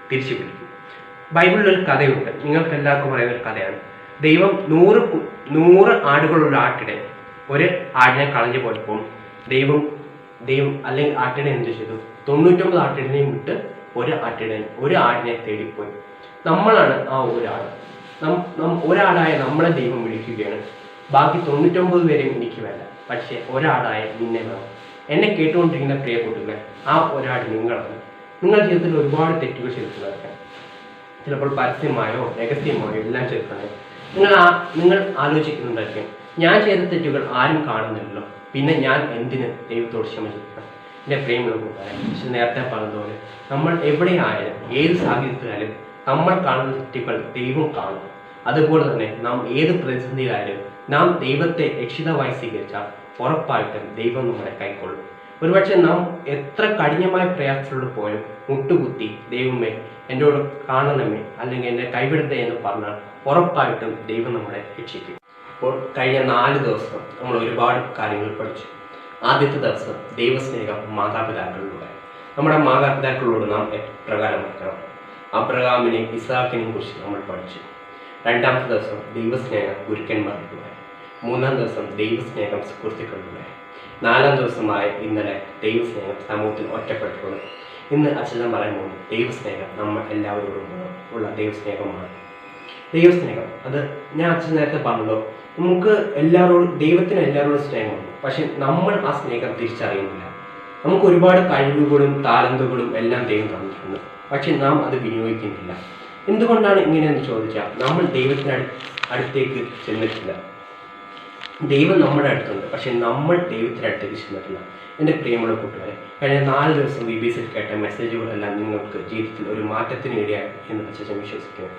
തിരിച്ചു വിളിക്കും. ബൈബിളിലൊരു കഥയുണ്ട്, നിങ്ങൾക്ക് എല്ലാവർക്കും പറയുന്ന ഒരു കഥയാണ്. ദൈവം 100 ആടുകളുള്ള ആട്ടിടെ ഒരു ആടിനെ കളഞ്ഞു പോയപ്പോൾ ദൈവം അല്ലെങ്കിൽ ആട്ടിനെ എന്ത് ചെയ്തു? 99 ആട്ടിനെയും വിട്ട് ഒരു ആടിനെ തേടിപ്പോയി. നമ്മളാണ് ആ ഒരാട്. ഒരാടായ നമ്മളെ ദൈവം വിളിക്കുകയാണ്, ബാക്കി 99 പേരെയും എനിക്ക് വേണ്ട, പക്ഷെ ഒരാടായ നിന്നെ വേണം. എന്നെ കേട്ടുകൊണ്ടിരിക്കുന്ന പ്രിയ കുട്ടികളെ, ആ ഒരാട് നിങ്ങളാണ്. നിങ്ങളുടെ ജീവിതത്തിൽ ഒരുപാട് തെറ്റുകൾ ചെയ്തിട്ടുണ്ടായിരിക്കാം. ചിലപ്പോൾ പരസ്യമായോ രഹസ്യമായോ എല്ലാം ചേർക്കുന്നത്. നിങ്ങൾ ആലോചിക്കുന്നുണ്ടായിരിക്കും, ഞാൻ ചെയ്ത തെറ്റുകൾ ആരും കാണുന്നില്ലല്ലോ, പിന്നെ ഞാൻ എന്തിന് ദൈവത്തോട് ക്ഷമ ചോദിക്കണം? എൻ്റെ പ്രിയമുള്ള കൂട്ടുകാരെ, പക്ഷെ നേരത്തെ പറഞ്ഞതുപോലെ നമ്മൾ എവിടെയായാലും ഏത് സാഹചര്യത്തിലായാലും നമ്മൾ കാണുന്ന തെറ്റുകൾ ദൈവം കാണും. അതുപോലെ തന്നെ നാം ഏത് പ്രതിസന്ധിയിലായാലും നാം ദൈവത്തെ രക്ഷിതാവായി സ്വീകരിച്ചാൽ ഉറപ്പായിട്ടും ദൈവം നമ്മളെ കൈക്കൊള്ളും. ഒരുപക്ഷെ നാം എത്ര കഠിനമായ പ്രയാസത്തിലൂടെ പോയും മുട്ടുകുത്തി ദൈവമേ എന്നോട് കാണണമേ അല്ലെങ്കിൽ എന്നെ കൈവിടട്ടെ എന്ന് പറഞ്ഞാൽ ഉറപ്പായിട്ടും ദൈവം നമ്മളെ രക്ഷിക്കും. അപ്പോൾ കഴിഞ്ഞ 4 ദിവസം നമ്മൾ ഒരുപാട് കാര്യങ്ങൾ പഠിച്ചു. ആദ്യത്തെ ദിവസം ദൈവസ്നേഹം മാതാപിതാക്കളിലൂടെ. നമ്മുടെ മാതാപിതാക്കളോട് നാം എപ്രകാരം വയ്ക്കണം, അബ്രഹാമിനെയും ഇസ്ഹാക്കിനെയും കുറിച്ച് നമ്മൾ പഠിച്ചു. 2ാമത്തെ ദിവസം ദൈവസ്നേഹം ഗുരുക്കന്മാരിലൂടെ. 3ാം ദിവസം ദൈവസ്നേഹം സുഹൃത്തുക്കളിലൂടെ. 4ാം ദിവസമായ ഇന്നലെ ദൈവസ്നേഹം സമൂഹത്തിൽ ഒറ്റപ്പെട്ടുകൊണ്ട്. ഇന്ന് അച്ഛൻ പറയുമ്പോൾ ദൈവസ്നേഹം നമ്മൾ എല്ലാവരോടും ഉള്ള ദൈവസ്നേഹമാണ്. ദൈവസ്നേഹം അത് ഞാൻ അച്ഛൻ നേരത്തെ പറഞ്ഞല്ലോ, നമുക്ക് ദൈവത്തിന് എല്ലാവരോടും സ്നേഹമുണ്ട്. പക്ഷെ നമ്മൾ ആ സ്നേഹം തിരിച്ചറിയുന്നില്ല. നമുക്ക് ഒരുപാട് കഴിവുകളും താലന്തുകളും എല്ലാം ദൈവം തന്നിട്ടുണ്ട്, പക്ഷെ നാം അത് വിനിയോഗിക്കുന്നില്ല. എന്തുകൊണ്ടാണ് ഇങ്ങനെയെന്ന് ചോദിച്ചാൽ നമ്മൾ ദൈവത്തിന് അടുത്തേക്ക് ചെന്നിട്ടില്ല. ദൈവം നമ്മുടെ അടുത്തുണ്ട്, പക്ഷെ നമ്മൾ ദൈവത്തിന് അടുത്തേക്ക് ചെന്നിട്ടില്ല. എൻ്റെ പ്രിയമുള്ള കൂട്ടുകാരെ, കഴിഞ്ഞ 4 ദിവസം BBC കേട്ട മെസ്സേജുകളെല്ലാം നിങ്ങൾക്ക് ജീവിതത്തിൽ ഒരു മാറ്റത്തിന് ഇടയായി എന്ന് അച്ഛൻ വിശ്വസിക്കുന്നു.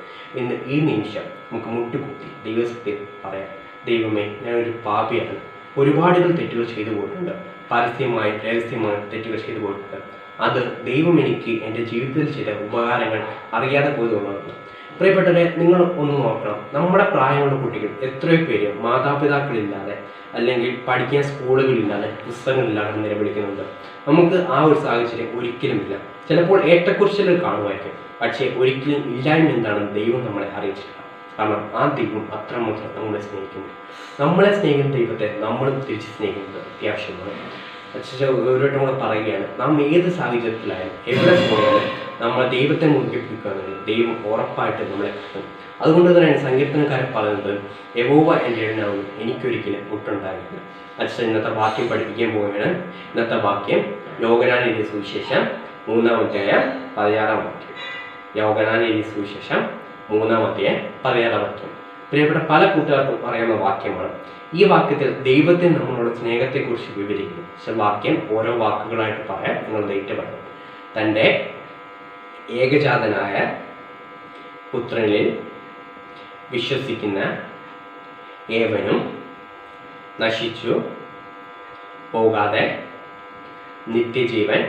ഇന്ന് ഈ നിമിഷം നമുക്ക് മുട്ടുകുത്തി ദൈവത്തെ പറയാം, ദൈവമേ ഞാനൊരു പാപിയാണ്, ഒരുപാടുകൾ തെറ്റുകൾ ചെയ്തു പോയിട്ടുണ്ട്, പരസ്യമായി രഹസ്യമായി തെറ്റുകൾ ചെയ്തു പോയിട്ടുണ്ട്. അത് ദൈവം എനിക്ക് എൻ്റെ ജീവിതത്തിൽ ചെയ്ത ഉപകാരങ്ങൾ അറിയാതെ പോയതുകൊണ്ടാണ്. പ്രിയപ്പെട്ടവരെ, നിങ്ങൾ ഒന്ന് നോക്കണം, നമ്മുടെ പ്രായമുള്ള കുട്ടികൾ എത്രയോ പേര് മാതാപിതാക്കളില്ലാതെ അല്ലെങ്കിൽ പഠിക്കാൻ സ്കൂളുകളില്ലാതെ പുസ്തകങ്ങളില്ലാതെ നിലവിളിക്കുന്നുണ്ട്. നമുക്ക് ആ ഒരു സാഹചര്യം ഒരിക്കലുമില്ല. ചിലപ്പോൾ ഏറ്റക്കുറിച്ചിലുകൾ കാണുമായിരിക്കും, പക്ഷേ ഒരിക്കലും ഇല്ലായ്മ എന്താണെന്ന് ദൈവം നമ്മളെ അറിയിച്ചിട്ടില്ല. കാരണം ആ ദൈവം അത്രമാത്രം നമ്മളെ സ്നേഹിക്കുന്നു. നമ്മളെ സ്നേഹിക്കുന്ന ദൈവത്തെ നമ്മളും തിരിച്ച് സ്നേഹിക്കുന്നത് അത്യാവശ്യമാണ്. ഓരോട്ടും കൂടെ പറയുകയാണ്, നാം ഏത് സാഹചര്യത്തിലായാലും എവിടെ പോയാലും നമ്മൾ ദൈവത്തെ മുറുകെ പിടിക്കുകയാണെങ്കിൽ ദൈവം ഉറപ്പായിട്ട് നമ്മളെ കിട്ടും. അതുകൊണ്ട് തന്നെയാണ് സങ്കീർത്തനക്കാരൻ പറയുന്നത്, യഹോവ എൻ്റെ ഇടനാകും, എനിക്കൊരിക്കലും മുട്ടുണ്ടാകില്ല. അച്ഛൻ ഇന്നത്തെ വാക്യം പഠിപ്പിക്കാൻ പോവുകയാണ്. ഇന്നത്തെ വാക്യം യോഹന്നാൻ എഴുതിയ സുവിശേഷം 3-ാം അധ്യായം 16-ാം വാക്യം. യോഹന്നാൻ എഴുതിയ സുവിശേഷം 3-ാം അധ്യായം 16-ാം വാക്യം. പ്രിയപ്പെട്ട പല കൂട്ടുകാർക്കും അറിയാവുന്ന വാക്യമാണ്. ഈ വാക്യത്തിൽ ദൈവത്തിന് നമ്മളോട് സ്നേഹത്തെക്കുറിച്ച് വിവരിക്കുന്നു. പക്ഷെ വാക്യം ഓരോ വാക്കുകളായിട്ട് പറയാൻ നിങ്ങൾ ദൈവത്തെ പറയും. തൻ്റെ ഏകജാതനായ പുത്രനിൽ വിശ്വസിക്കുന്ന ഏവനും നശിച്ചു പോകാതെ നിത്യജീവൻ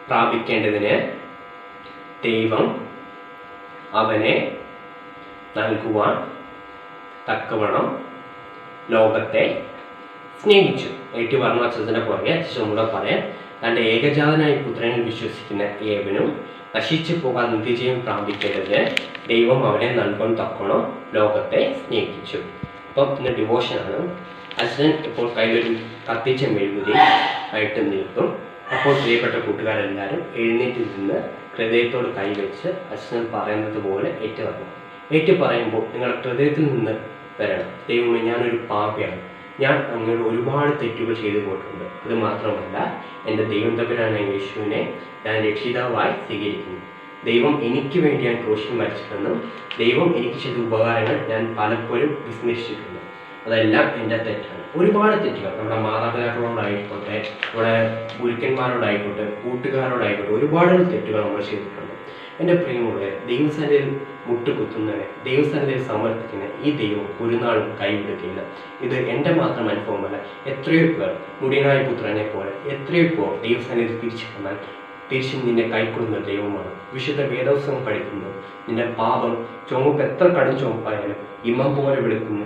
പ്രാപിക്കേണ്ടതിന് ദൈവം അവനെ നൽകുവാൻ തക്കവണ്ണം ലോകത്തെ സ്നേഹിച്ചു. ഏറ്റു പറഞ്ഞ അച്ഛനെ പുറകെ അച്ഛനോട് പറയാൻ, തൻ്റെ ഏകജാതനായ പുത്രനിൽ വിശ്വസിക്കുന്ന ഏവനും നശിച്ചു പോകാൻ നിത്യജീവൻ പ്രാപിക്കേണ്ടത് ദൈവം അവനെ നൽകാൻ തക്കവണ്ണം ലോകത്തെ സ്നേഹിച്ചു. അപ്പം ഇന്ന് ഡിവോഷനാണ്. അച്ഛൻ ഇപ്പോൾ കയ്യിലൊരു കത്തിച്ച മെഴുകുതിരി ആയിട്ട് നിൽക്കും. അപ്പോൾ പ്രിയപ്പെട്ട കൂട്ടുകാരെല്ലാവരും എഴുന്നേറ്റ് നിന്ന് ഹൃദയത്തോട് കൈവച്ച് അച്ഛൻ പറയുന്നത് പോലെ ഏറ്റു പറയുമ്പോൾ നിങ്ങളുടെ ഹൃദയത്തിൽ നിന്ന് വരണം, ദൈവമേ ഞാനൊരു പാപിയാണ്, ഞാൻ അങ്ങോട്ട് ഒരുപാട് തെറ്റുകൾ ചെയ്തു പോയിട്ടുണ്ട്. ഇത് മാത്രമല്ല, എൻ്റെ ദൈവം തമ്പുരാനായ യേശുവിനെ ഞാൻ രക്ഷിതാവായി സ്വീകരിക്കുന്നു. ദൈവം എനിക്ക് വേണ്ടി ഞാൻ ക്രൂശിൽ മരിച്ചിട്ടെന്നും ദൈവം എനിക്ക് ചെയ്ത ഉപകാരങ്ങൾ ഞാൻ പലപ്പോഴും വിസ്മരിച്ചിട്ടുണ്ട്. അതെല്ലാം എൻ്റെ തെറ്റാണ്. ഒരുപാട് തെറ്റുകൾ നമ്മുടെ മാതാപിതാക്കളോടായിക്കോട്ടെ, നമ്മുടെ ഗുരുക്കന്മാരോടായിക്കോട്ടെ, കൂട്ടുകാരോടായിക്കോട്ടെ, ഒരുപാട് തെറ്റുകൾ നമ്മൾ ചെയ്തിട്ടുണ്ട്. എൻ്റെ പ്രിയമുള്ളവരെ, ദൈവസന്നിധിയിൽ മുട്ടുകുത്തുന്നവരെ, ദൈവസന്നിധിയിൽ സമർപ്പിക്കുന്ന ഈ ദൈവം ഒരു നാളും കൈവിടുകയില്ല. ഇത് എൻ്റെ മാത്രം അനുഭവമല്ല, എത്രയോ പേർ മുടിയനായ പുത്രനെ പോലെ എത്രയോ പേർ ദൈവസന്നിധി തിരിച്ചു വന്നാൽ തിരിച്ചും നിന്നെ കൈക്കൊള്ളുന്ന ദൈവമാണ്. വിശുദ്ധ വേദോത്സവം പഠിക്കുന്നത് നിന്റെ പാപം ചുമപ്പ് എത്ര കടും ചുമപ്പായാലും ഇമം പോലെ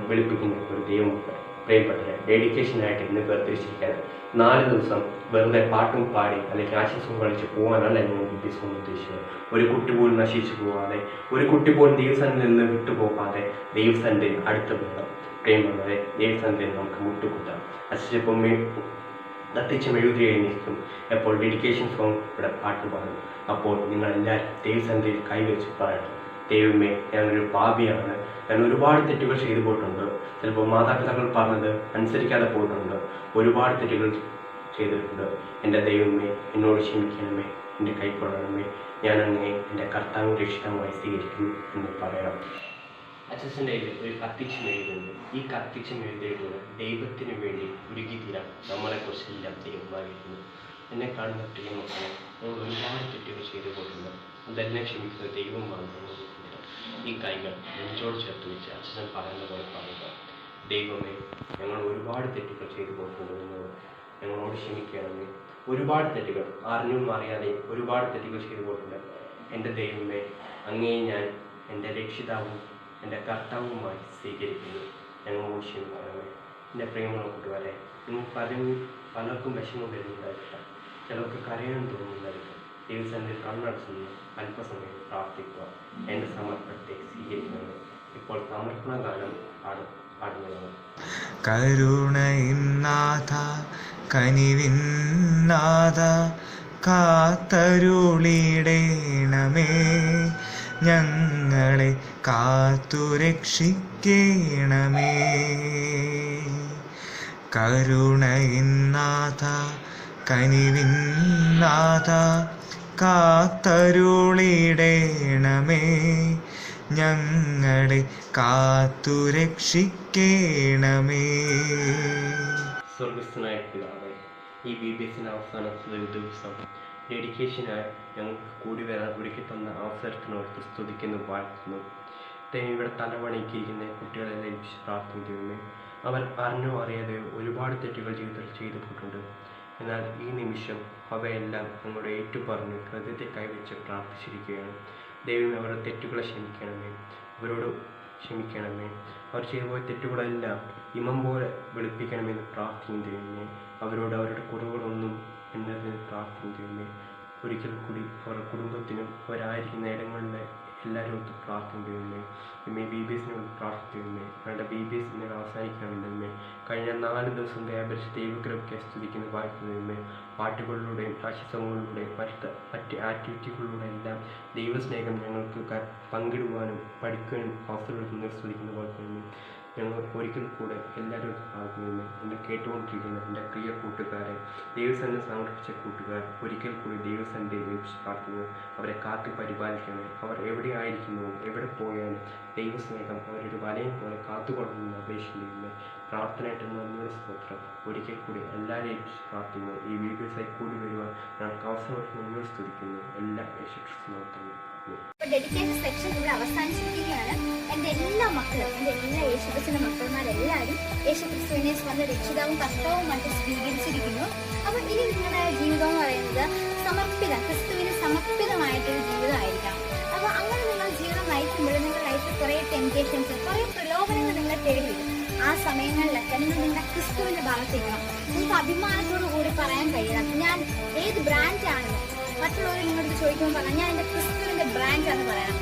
വെളുപ്പിക്കുന്ന ഒരു ദൈവമുണ്ട്. പ്രിയപ്പെട്ടവരെ, ഡെഡിക്കേഷനായിട്ട് ഇന്ന് വേർതിരിച്ചിരിക്കാൻ 4 ദിവസം വെറുതെ പാട്ടും പാടി അല്ലെങ്കിൽ ആശംസകൾ കളിച്ച് പോകാനല്ല ഞാൻ ഉദ്ദേശിച്ചത്. ഒരു കുട്ടി പോലും നശിച്ചു പോകാതെ, ഒരു കുട്ടി പോലും ദൈവസന്നിധിയിൽ നിന്ന് വിട്ടുപോകാതെ ദൈവസന്നിധിയിൽ അടുത്ത് പോകാം. പ്രിയമുള്ളവരെ, ദൈവസന്നിധിയിൽ നമുക്ക് മുട്ടുകുത്താം. അച്ഛപ്പം കത്തിച്ച് മെഴുകുതിരി എഴുന്നേൽക്കും. എപ്പോൾ ഡെഡിക്കേഷൻ സോങ് ഇവിടെ പാട്ട് പാടും. അപ്പോൾ നിങ്ങളെല്ലാവരും ദൈവസന്നിധിയിൽ കൈവച്ച് പറയണം, ദൈവമേ ഞാനൊരു പാപിയാണ്, ഞാൻ ഒരുപാട് തെറ്റുകൾ ചെയ്തു പോയിട്ടുണ്ട്. ചിലപ്പോൾ മാതാപിതാക്കൾ പറഞ്ഞത് അനുസരിക്കാതെ പോയിട്ടുണ്ട്, ഒരുപാട് തെറ്റുകൾ ചെയ്തിട്ടുണ്ട്. എൻ്റെ ദൈവമേ എന്നോട് ക്ഷമിക്കണമേ. എൻ്റെ കൈക്കൊള്ളണമേ. ഞാൻ അങ്ങേ എൻ്റെ കർത്താവ് രക്ഷിതമായി സ്വീകരിക്കുന്നു എന്ന് പറയണം. അച്ഛൻ്റെ കയ്യിൽ ഒരു കത്തിച്ചും എഴുതുന്നുണ്ട്. ഈ കത്തിച്ചും എഴുതിയിട്ടുള്ള ദൈവത്തിന് വേണ്ടി ഉരുകി തീരാൻ നമ്മളെക്കുറിച്ചെല്ലാം ദൈവമായിരിക്കുന്നു. എന്നെ കാണുന്ന പ്രിയമക്കളെ, നമ്മൾ ഒരുപാട് തെറ്റുകൾ ചെയ്തു പോയിട്ടുണ്ട്. അതെല്ലാം ക്ഷമിക്കുന്ന ദൈവമാണ്. ഈ കൈകൾ നെഞ്ചോട് ചേർത്ത് വെച്ച് അച്ഛൻ പറയുന്ന പോലെ പറയുക, ദൈവമേ, ഞങ്ങൾ ഒരുപാട് തെറ്റുകൾ ചെയ്തു പോയിട്ടുണ്ട്, ഞങ്ങളോട് ക്ഷമിക്കണമേ. ഒരുപാട് തെറ്റുകൾ അറിഞ്ഞും അറിയാതെയും ഒരുപാട് തെറ്റുകൾ ചെയ്തു പോയിട്ടുണ്ട്. എൻ്റെ ദൈവമേ, അങ്ങേ ഞാൻ എൻ്റെ രക്ഷിതാവും എൻ്റെ കർത്താവുമായി സ്വീകരിക്കുന്നു, ഞങ്ങളോട് ക്ഷമിക്കണമേ. എൻ്റെ പ്രിയമുള്ള കൂട്ടുകാരെ, നിങ്ങൾ പലർക്കും വിഷമം വരുന്നുണ്ടായിരിക്കാം, ചിലർക്ക് കരയാൻ തോന്നുന്നുണ്ടായിരിക്കാം. ദൈവസന്നിധിയിൽ കണ്ണടച്ചുനിന്ന് അല്പസമയം പ്രാർത്ഥിക്കുക. എൻ്റെ സമർപ്പണത്തെ സ്വീകരിക്കണം. ഇപ്പോൾ സമർപ്പണ ഗാനം പാടുന്നതാണ്. കരുണയിന്നാഥ കനിവിന്നാഥ കാത്തരുളിടേണമേ, ഞങ്ങളെ കാത്തുരക്ഷിക്കേണമേ. കരുണയിന്നാഥ കനിവിന്നാഥ കാത്തരുളിടേണമേ, ഞങ്ങളെ കാത്തുരക്ഷിക്കേണമേ. സ്വർഗസ്ഥനായ പിതാവേ, ഈ BBS അവസാനത്തെ ദിവസം ഡെഡിക്കേഷനായി ഞങ്ങൾക്ക് കൂടി വരാൻ ഒരുക്കി തന്ന അവസരത്തിനോർത്ത് സ്തുതിക്കുന്നു, വാഴ്ത്തുന്നു. ഇവിടെ തലവണയ്ക്കിരിക്കുന്ന കുട്ടികളെല്ലാം പ്രാർത്ഥിക്കുന്നു. അവർ അറിഞ്ഞോ അറിയാതെയോ ഒരുപാട് തെറ്റുകൾ ജീവിതത്തിൽ ചെയ്തു പോയിട്ടുണ്ട്. എന്നാൽ ഈ നിമിഷം അവയെല്ലാം ഞങ്ങളുടെ ഏറ്റുപറഞ്ഞ് ഹൃദയത്തെ കൈവച്ച് പ്രാർത്ഥിച്ചിരിക്കുകയാണ്. ദൈവമേ, അവരുടെ തെറ്റുകളെ ക്ഷമിക്കണമേ, അവരോട് ക്ഷമിക്കണമേ. അവർ ചെയ്തു പോയ തെറ്റുകളെല്ലാം ഇമം പോലെ വെളുപ്പിക്കണമെന്ന് പ്രാർത്ഥിക്കും ദൈവമേ. അവരോട് അവരുടെ കുറവുകളൊന്നും എന്നതിന് പ്രാർത്ഥിക്കും ദൈവമേ. ഒരിക്കൽ കൂടി അവരുടെ കുടുംബത്തിനും അവരായിരിക്കുന്ന ഇടങ്ങളിലെ എല്ലാവരും ഒത്ത് പ്രാർത്ഥിക്കുന്നുമേ. BBSനോട് പ്രാർത്ഥിക്കുന്നുമേ. ഞങ്ങളുടെ BBS ഇന്നലെ അവസാനിക്കണമെന്നേ. കഴിഞ്ഞ 4 ദിവസം വ്യാപരിച്ച് ദൈവകൃപയ്ക്ക് സ്തുതിക്കുന്ന വാഴ്ത്തുന്നതുമേ. പാട്ടുകളിലൂടെയും ആശംസകളിലൂടെയും മറ്റ് ആക്ടിവിറ്റികളിലൂടെ എല്ലാം ദൈവസ്നേഹം ഞങ്ങൾക്ക് പങ്കിടുവാനും പഠിക്കാനും അവസരമെടുക്കുന്ന സ്തുതിക്കുന്ന വാഴ്ത്തുന്നതുമേ. ഞങ്ങൾ ഒരിക്കൽ കൂടെ എല്ലാവരും പ്രാർത്ഥിക്കുന്നു. എന്നെ കേട്ടുകൊണ്ടിരിക്കുന്ന എൻ്റെ പ്രിയ കൂട്ടുകാരെ, ദൈവസന്നിധി സമർപ്പിച്ച കൂട്ടുകാർ, ഒരിക്കൽ കൂടി ദൈവസന്നിധിയിൽ പ്രാർത്ഥിക്കുന്നു. അവരെ കാത്തു പരിപാലിക്കണമേ. അവർ എവിടെ ആയിരിക്കുന്നു, എവിടെ പോയാലും ദൈവസ്നേഹം അവരൊരു വലയം പോലെ കാത്തുകൊള്ളണമെന്ന് അപേക്ഷിക്കുന്നു. പ്രാർത്ഥനയായിട്ട് നന്ദിയുടെ സ്തോത്രം. ഒരിക്കൽ കൂടി എല്ലാവരെയും പ്രാർത്ഥിക്കുന്നു. ഈ വീഡിയോസായി കൂടി വരുവാൻ ഞങ്ങൾക്ക് അവസരമായിട്ട് നന്ദിയോട് സ്തുതിക്കുന്നു. എല്ലാ യേശുക്രിസ്തുവിനും. ഡെഡിക്കേഷൻ സെക്ഷൻ ഇവിടെ അവസാനിച്ചിരിക്കുകയാണ്. എൻ്റെ എല്ലാ മക്കളും, എൻ്റെ എല്ലാ യേശുക്രിസ്തുവിന്റെ മക്കളന്മാരെല്ലാവരും യേശുക്രിസ്തുവിനെ സ്വന്തം രക്ഷിതാവും കർത്താവുമായിട്ട് സ്വീകരിച്ചിരിക്കുന്നു. അപ്പോൾ ഇനി നിങ്ങളുടെ ജീവിതം എന്ന് പറയുന്നത് ക്രിസ്തുവിന് സമർപ്പിതമായിട്ടൊരു ജീവിതമായിരിക്കാം. അപ്പോൾ അങ്ങനെ നിങ്ങൾ ജീവിതം നയിക്കുമ്പോൾ നിങ്ങളുടെ ലൈഫിൽ കുറേ ടെംപ്റ്റേഷൻസ്, കുറേ പ്രലോഭനങ്ങൾ നിങ്ങളെ തേടി വരും. ആ സമയങ്ങളിലൊക്കെ നിങ്ങൾ നിങ്ങളുടെ ക്രിസ്തുവിന്റെ ഭാഗത്തേക്കണം. നിങ്ങൾക്ക് അഭിമാനത്തോടു കൂടി പറയാൻ കഴിയണം, ഞാൻ ഏത് ബ്രാൻഡാണെന്ന്. മറ്റുള്ളവർ നിങ്ങളോട് ചോദിക്കുമ്പോൾ പറഞ്ഞാൽ ഞാൻ എൻ്റെ ക്രിസ്തുവിന്റെ ബ്രാൻഡാണെന്ന് പറയണം.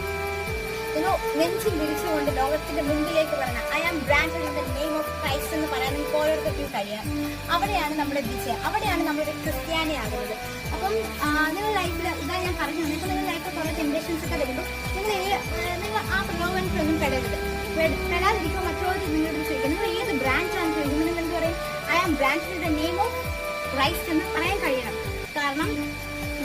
നിങ്ങൾ നെഞ്ചിൽ വിളിച്ചുകൊണ്ട് ലോകത്തിന്റെ മുമ്പിലേക്ക് പറയണം, I am branded in the name of Christ എന്ന് പറയാൻ നിങ്ങൾക്ക് ഓരോരുത്തർക്കും കഴിയണം. അവിടെയാണ് നമ്മുടെ വിജയം, അവിടെയാണ് നമ്മുടെ ക്രിസ്ത്യാനി ആകുന്നത്. അപ്പം നിങ്ങളുടെ ലൈഫിൽ ഇതാ ഞാൻ പറഞ്ഞു, ഇപ്പം നിങ്ങളുടെ ലൈഫിൽ കുറേ ടെംപ്റ്റേഷൻസ് ഒക്കെ വരുമ്പോൾ നിങ്ങൾ ആ പ്രലോഭനത്തിലൊന്നും പെടാതിരിക്കുമ്പോൾ മറ്റുള്ളവർ നിങ്ങളോട് ചോദിക്കും, നിങ്ങൾ ഏത് ബ്രാൻഡാണെന്ന് ചോദിക്കുമ്പോൾ നിങ്ങൾ എന്ത് പറയും? I am branded in the name of Christ എന്ന് പറയാൻ കഴിയണം. കാരണം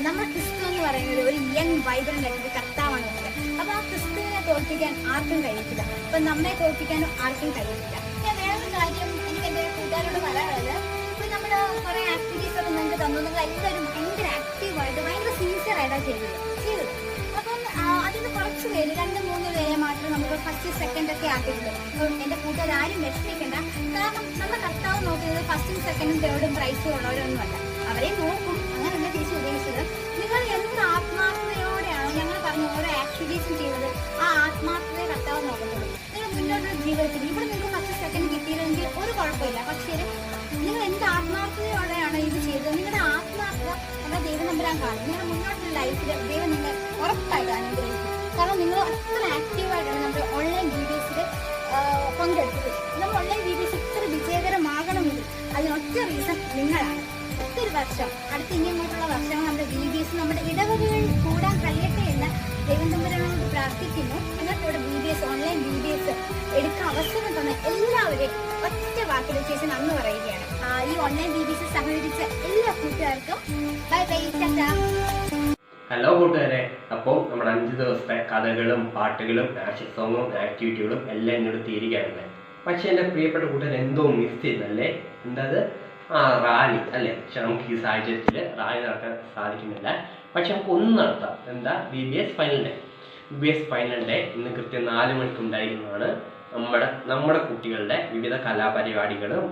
നമ്മുടെ ക്രിസ്തു എന്ന് പറയുന്നത് ഒരു യങ് വൈബ്രന്റ് ആയിട്ട് കർത്താവാണ് നമുക്ക്. അപ്പൊ ആ ക്രിസ്തുവിനെ തോൽപ്പിക്കാൻ ആർക്കും കഴിയത്തില്ല. അപ്പൊ നമ്മെ തോൽപ്പിക്കാനും ആർക്കും കഴിയത്തില്ല. ഞാൻ വേറൊരു കാര്യം എനിക്ക് എന്റെ കൂട്ടുകാരോട് പറയാനുള്ളത്, ഇപ്പൊ നമ്മുടെ കുറെ ആക്ടിവിറ്റീസ് ഒക്കെ നിങ്ങൾക്ക് തന്നു. നിങ്ങൾ എല്ലാവരും ഭയങ്കര ആക്റ്റീവായിട്ട് ഭയങ്കര സിൻസിയർ ആയിട്ടാണ് ചെയ്തത്. അപ്പം അതിന് കുറച്ച് പേര് 2-3 പേരെ മാത്രം നമുക്ക് ഫസ്റ്റ് സെക്കൻഡ് ഒക്കെ ആക്കിയിട്ടുള്ളൂ. അപ്പം എന്റെ കൂട്ടുകാരും വിഷമിക്കേണ്ട. കാരണം നമ്മുടെ കർത്താവ് നോക്കുന്നത് ഫസ്റ്റും സെക്കൻഡും തേർഡും പ്രൈസും ഉള്ളവരൊന്നുമല്ല. അവരെ നോക്കും. അങ്ങനെയല്ല ചേച്ചി ഉദ്ദേശിച്ചത്. നിങ്ങൾ എന്ത് ആത്മാർത്ഥതയോടെയാണോ ഞങ്ങൾ പറഞ്ഞ ഓരോ ആക്ടിവിറ്റീസും ചെയ്യുന്നത്, ആ ആത്മാർത്ഥതയെ കർത്താവ് നോക്കുന്നുള്ളൂ. നിങ്ങൾ മുന്നോട്ടുള്ള ജീവിതത്തിൽ ഇവിടെ നിങ്ങൾക്ക് ഫസ്റ്റ് സെക്കൻഡ് കിട്ടിയില്ലെങ്കിൽ ഒരു കുഴപ്പമില്ല. പക്ഷേ നിങ്ങൾ എന്ത് ആത്മാർത്ഥതയോടെയാണോ ഇത് ചെയ്തത്, നിങ്ങളുടെ ആത്മാർത്ഥത നമ്മുടെ ദൈവം നമ്പരാൻ കാണും. നിങ്ങളുടെ മുന്നോട്ടുള്ള ലൈഫിൽ ദൈവം നിങ്ങൾ ഉറപ്പായിട്ട് അനുഗ്രഹിക്കും. കാരണം നിങ്ങൾ അത്ര ആക്റ്റീവായിട്ടാണ് നമ്മുടെ ഓൺലൈൻ BBSൽ പങ്കെടുത്തത്. നമ്മൾ ഓൺലൈൻ BBS ഇത്ര വിജയകരമാകണമെങ്കിൽ അതിനൊറ്റ റീസൺ നിങ്ങളാണ്. ഒത്തിരി വർഷം അടുത്ത് ഇങ്ങോട്ടുള്ള വർഷങ്ങൾ നമ്മുടെ BBS നമ്മുടെ ഇടവകകളിൽ കൂടാൻ കഴിയട്ടെ എന്ന് ദൈവം തമ്പുരാനോട് പ്രാർത്ഥിക്കുന്നു. എന്നിട്ട് ഇവിടെ BBS ഓൺലൈൻ BBS എടുക്കാൻ അവസരം തന്ന എല്ലാവരെയും ഒറ്റ വാക്കിൽ ചേച്ചി നന്ദി പറയുകയാണ്. ഈ ഓൺലൈൻ BBS സഹകരിച്ച എല്ലാ കൂട്ടുകാർക്കും ബൈ ബൈ, ടാറ്റാ. ഹലോ കൂട്ടുകാരെ, അപ്പോൾ നമ്മുടെ 5 ദിവസത്തെ കഥകളും പാട്ടുകളും നാഷണൽ സോങ്ങും ആക്ടിവിറ്റികളും എല്ലാം എന്നോട് തീരുകയാണല്ലേ. പക്ഷെ എൻ്റെ പ്രിയപ്പെട്ട കൂട്ടുകാർ എന്തോ മിസ് ചെയ്യുന്നല്ലേ. എന്താത് റാലി അല്ലേ? പക്ഷെ നമുക്ക് ഈ സാഹചര്യത്തിൽ റാലി നടത്താൻ സാധിക്കുന്നില്ല. പക്ഷെ നമുക്ക് ഒന്ന് നടത്താം. എന്താ? BBS final day. BBS final day ഇന്ന് കൃത്യം 4 മണിക്ക് ഉണ്ടായിരുന്നതാണ്. നമ്മുടെ കുട്ടികളുടെ വിവിധ കലാപരിപാടികളും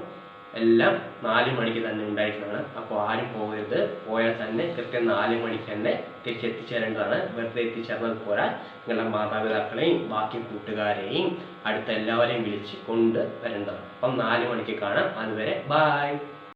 എല്ലാം 4 മണിക്ക് തന്നെ ഉണ്ടായിരുന്നതാണ്. അപ്പോൾ ആരും പോകരുത്. പോയാൽ തന്നെ കൃത്യം 4 മണിക്ക് തന്നെ തിരിച്ചെത്തിച്ചേരേണ്ടതാണ്. വെറുതെ എത്തിച്ചേർന്നത് പോരാ, നിങ്ങളുടെ മാതാപിതാക്കളെയും ബാക്കി കൂട്ടുകാരെയും അടുത്ത എല്ലാവരെയും വിളിച്ച് കൊണ്ട് വരേണ്ടതാണ്. അപ്പം 4 മണിക്ക് കാണാം. അതുവരെ ബായ്.